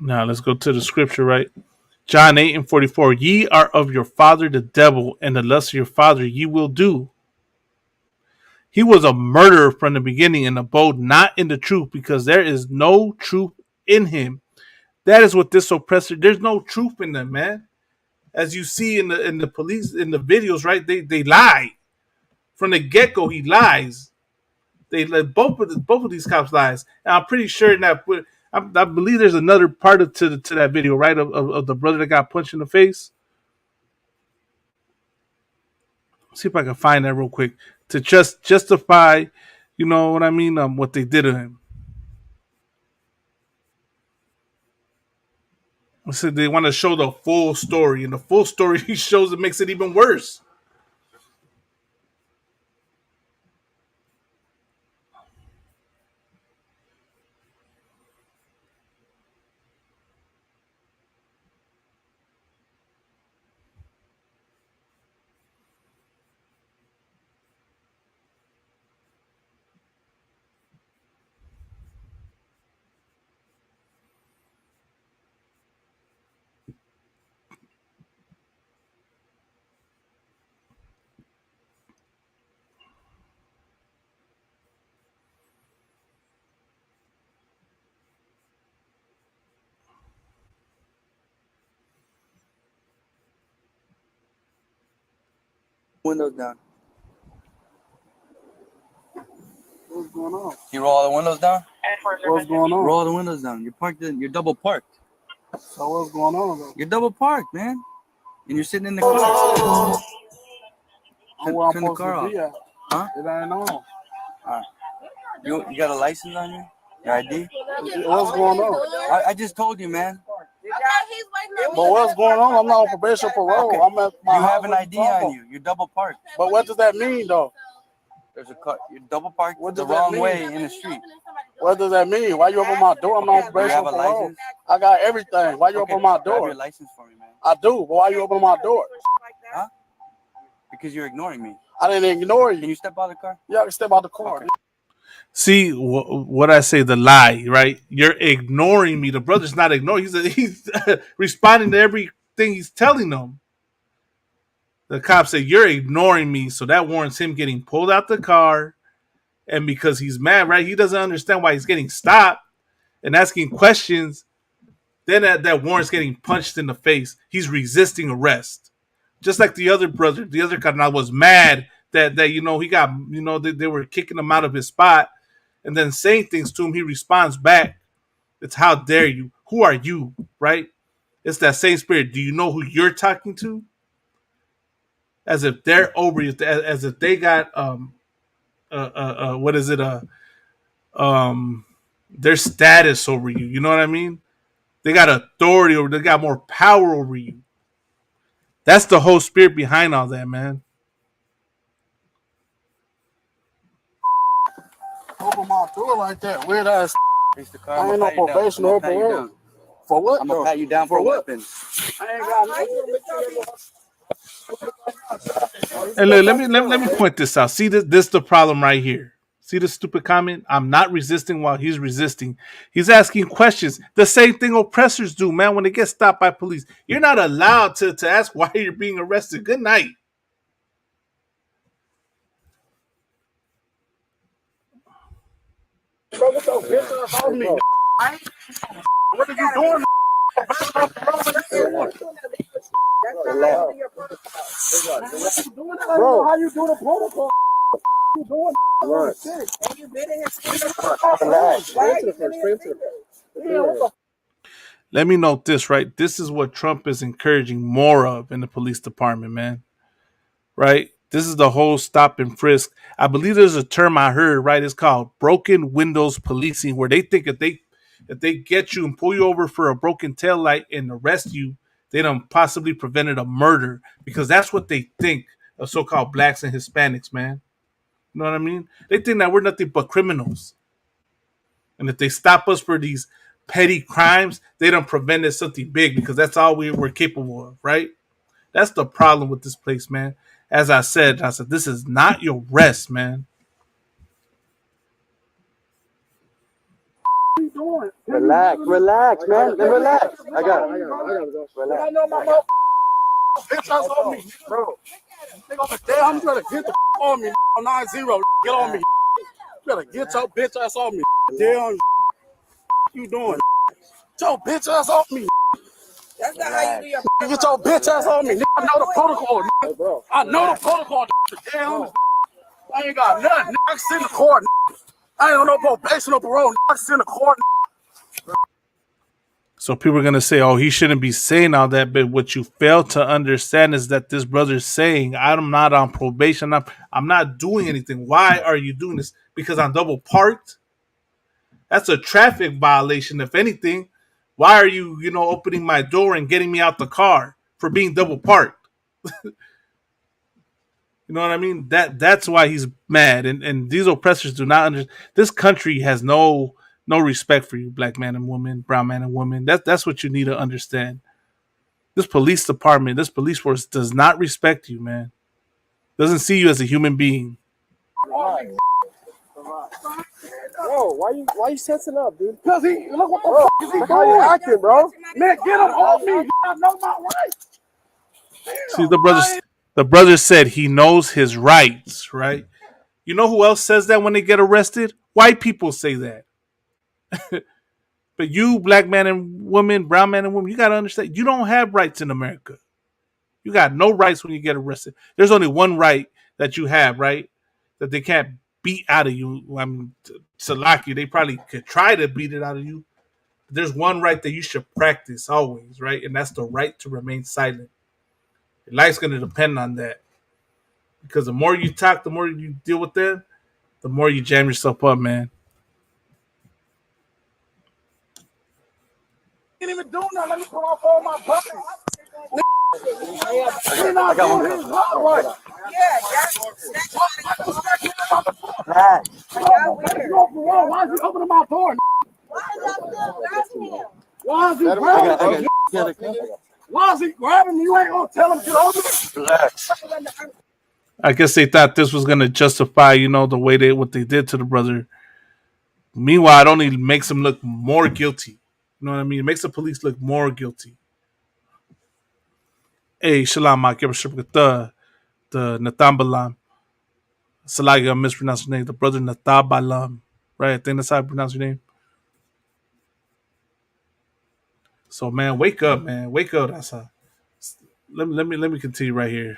Now let's go to the scripture, right? John 8:44. Ye are of your father the devil, and the lust of your father ye will do. He was a murderer from the beginning and abode not in the truth, because there is no truth in him. That is what this oppressor, there's no truth in them, man. As you see in the police, in the videos, right? They lie. From the get-go, he lies. They let both of these cops lies. And I'm pretty sure that I believe there's another part to that video, right? Of the brother that got punched in the face. Let's see if I can find that real quick to just justify, you know what I mean, what they did to him. I said they want to show the full story, and the full story he shows it makes it even worse. Windows down. What's going on? You roll all the windows down? What's going on? Roll all the windows down. You're parked in, you're double parked. So what's going on, though? You're double parked, man. And you're sitting in the car. I'm where I'm Turn the supposed car to be off. at. Huh? It ain't on. Alright. You got a license on you? Your ID? What's going on? I just told you, man. But what's going on? I'm not on probation or parole. Okay. I'm at my You house have an with ID the phone. on you. You're double parked. But what does that mean, though? There's a car. You're double parked What the does that wrong mean? way in the street. What does that mean? Why you open my door? I'm not on Do you probation have or a parole. license? I got everything. Why you Okay, open my grab door? your license for me, man. I do, but why you open my door? Huh? Because you're ignoring me. I didn't ignore you. Can you step out of the car? Yeah, I can step out the car. Okay. See what I say, the lie, right? You're ignoring me. The brother's not ignoring. He's responding to everything he's telling them. The cop said, you're ignoring me. So that warrants him getting pulled out the car. And because he's mad, right? He doesn't understand why he's getting stopped and asking questions. Then that warrants getting punched in the face. He's resisting arrest. Just like the other brother, the other carnal was mad that he got, they were kicking him out of his spot and then saying things to him. He responds back. It's how dare you? Who are you? Right? It's that same spirit. Do you know who you're talking to? As if they're over you, as if they got what is it? Their status over you. You know what I mean? They got authority over. They got more power over you. That's the whole spirit behind all that, man. Open my door like that. Weird ass. car. I ain't no probation or parole. For what? I'm gonna pat you down for weapons. I ain't got nothing. And look, let me point this out. See this the problem right here. See this stupid comment? I'm not resisting while he's resisting. He's asking questions. The same thing oppressors do, man, when they get stopped by police. You're not allowed to ask why you're being arrested. Good night. What are you doing? Bro, how you doing a protocol? You doing Let me note this, right? This is what Trump is encouraging more of in the police department, man. Right? This is the whole stop and frisk. I believe there's a term I heard, right? It's called broken windows policing, where they think if they get you and pull you over for a broken taillight and arrest you, they done possibly prevented a murder, because that's what they think of so-called blacks and Hispanics, man. You know what I mean? They think that we're nothing but criminals. And if they stop us for these petty crimes, they done prevented something big because that's all we were capable of, right? That's the problem with this place, man. As I said, this is not your rest, man. Relax, man. Relax. I got it. Relax. I know my mother bitch ass on me, bro. Nigga, I'm trying to get the on me, 9-0. Get on me. You better get your bitch ass on me. Damn, you doing? Get your bitch ass off me. That's not how you do your. Get your bitch ass on me. I know the protocol. I know the protocol. Damn, I ain't got nothing. I sit in the court. I ain't on no probation or parole. I sit in the court. So people are going to say, oh, he shouldn't be saying all that. But what you fail to understand is that this brother's saying, I'm not on probation. I'm not doing anything. Why are you doing this? Because I'm double parked? That's a traffic violation, if anything. Why are you, opening my door and getting me out the car for being double parked? You know what I mean? That's why he's mad. And these oppressors do not understand. This country has no respect for you, black man and woman, brown man and woman. That's what you need to understand. This police department, this police force does not respect you, man. Doesn't see you as a human being. Bro, why you sensing up, dude? Cause look what the fuck is he doing? How you acting, bro? Man, get him off me. I know my rights. See, the brother said he knows his rights, right? You know who else says that when they get arrested? White people say that. But you, black man and woman, brown man and woman, you got to understand, you don't have rights in America. You got no rights when you get arrested. There's only one right that you have, right? That they can't beat out of you. I mean, Salaki, they probably could try to beat it out of you. But there's one right that you should practice always, right? And that's the right to remain silent. Your life's going to depend on that. Because the more you talk, the more you deal with them, the more you jam yourself up, man. Ain't even doing nothing. Let me put off all my buttons. He's not doing his job right. Why is he opening my door? Why is he grabbing me? Why is he grabbing me? You ain't gonna tell him to get over me. I guess they thought this was gonna justify, the way what they did to the brother. Meanwhile, it only makes him look more guilty. You know what I mean? It makes the police look more guilty. Hey, Shalom, the Natambalam. Salagi, I mispronounced your name. The brother Natabalam. Right? I think that's how I pronounce your name. So, man, wake up, man. Wake up, Raza. Let me continue right here.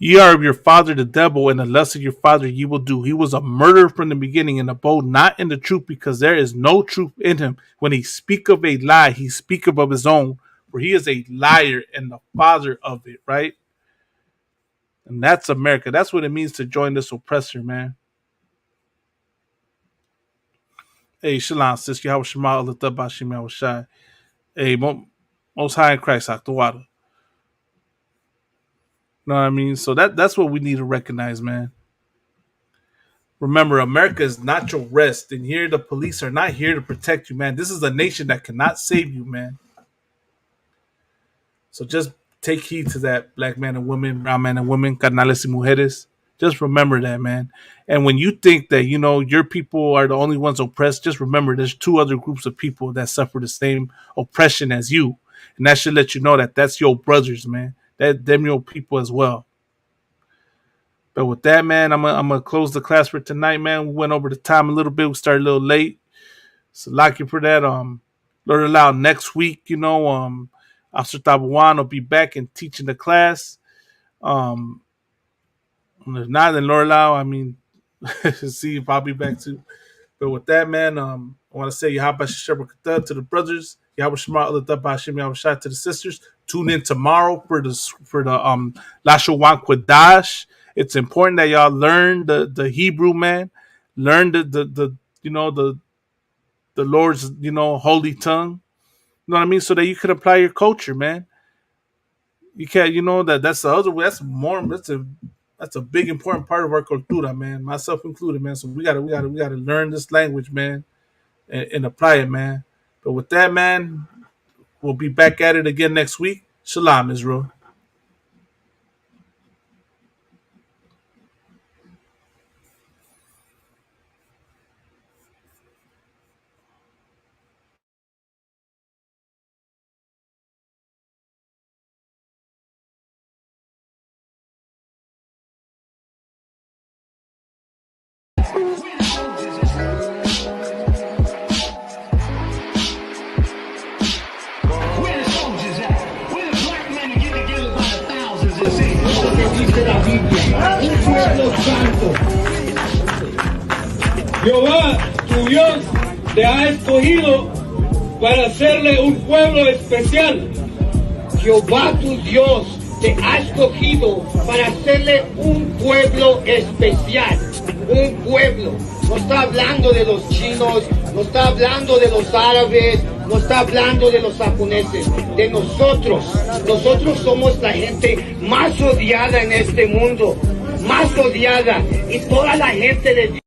Ye are of your father the devil, and the lust of your father ye will do. He was a murderer from the beginning, and abode not in the truth, because there is no truth in him. When he speak of a lie, he speaketh of his own, for he is a liar and the father of it, right? And that's America. That's what it means to join this oppressor, man. Hey, Shalom, sis, Yahweh Shema, Allah Tabashim, Yahweh Shai. Hey, Most High in Christ, Aktawada. You know what I mean? So that's what we need to recognize, man. Remember, America is not your rest, and here the police are not here to protect you, man. This is a nation that cannot save you, man. So just take heed to that, black man and woman, brown man and women, carnales y mujeres. Just remember that, man. And when you think that, your people are the only ones oppressed, just remember there's two other groups of people that suffer the same oppression as you. And that should let you know that that's your brothers, man. Them your people as well. But with that, man, I'm gonna close the class for tonight, man. We went over the time a little bit. We started a little late. So like you for that. Lord allow next week, Officer Tabawan will be back and teaching the class. If not, then Lord allow, see if I'll be back too. But with that, man, I want to say Yahweh Shabbat to the brothers, Yahweh Shema Allah Bashim Yahweh Shai to the sisters. Tune in tomorrow for the Lashawan Kwadash. It's important that y'all learn the Hebrew, man. Learn the Lord's, holy tongue. You know what I mean? So that you can apply your culture, man. You can't, you know, that's the other way. That's a big important part of our cultura, man. Myself included, man. So we gotta learn this language, man, and apply it, man. But with that, man, we'll be back at it again next week. Shalom, Israel. Jehová, tu Dios, te ha escogido para hacerle un pueblo especial. Jehová, tu Dios, te ha escogido para hacerle un pueblo especial. Un pueblo. No está hablando de los chinos, no está hablando de los árabes, no está hablando de los japoneses, de nosotros. Nosotros somos la gente más odiada en este mundo, más odiada. Y toda la gente de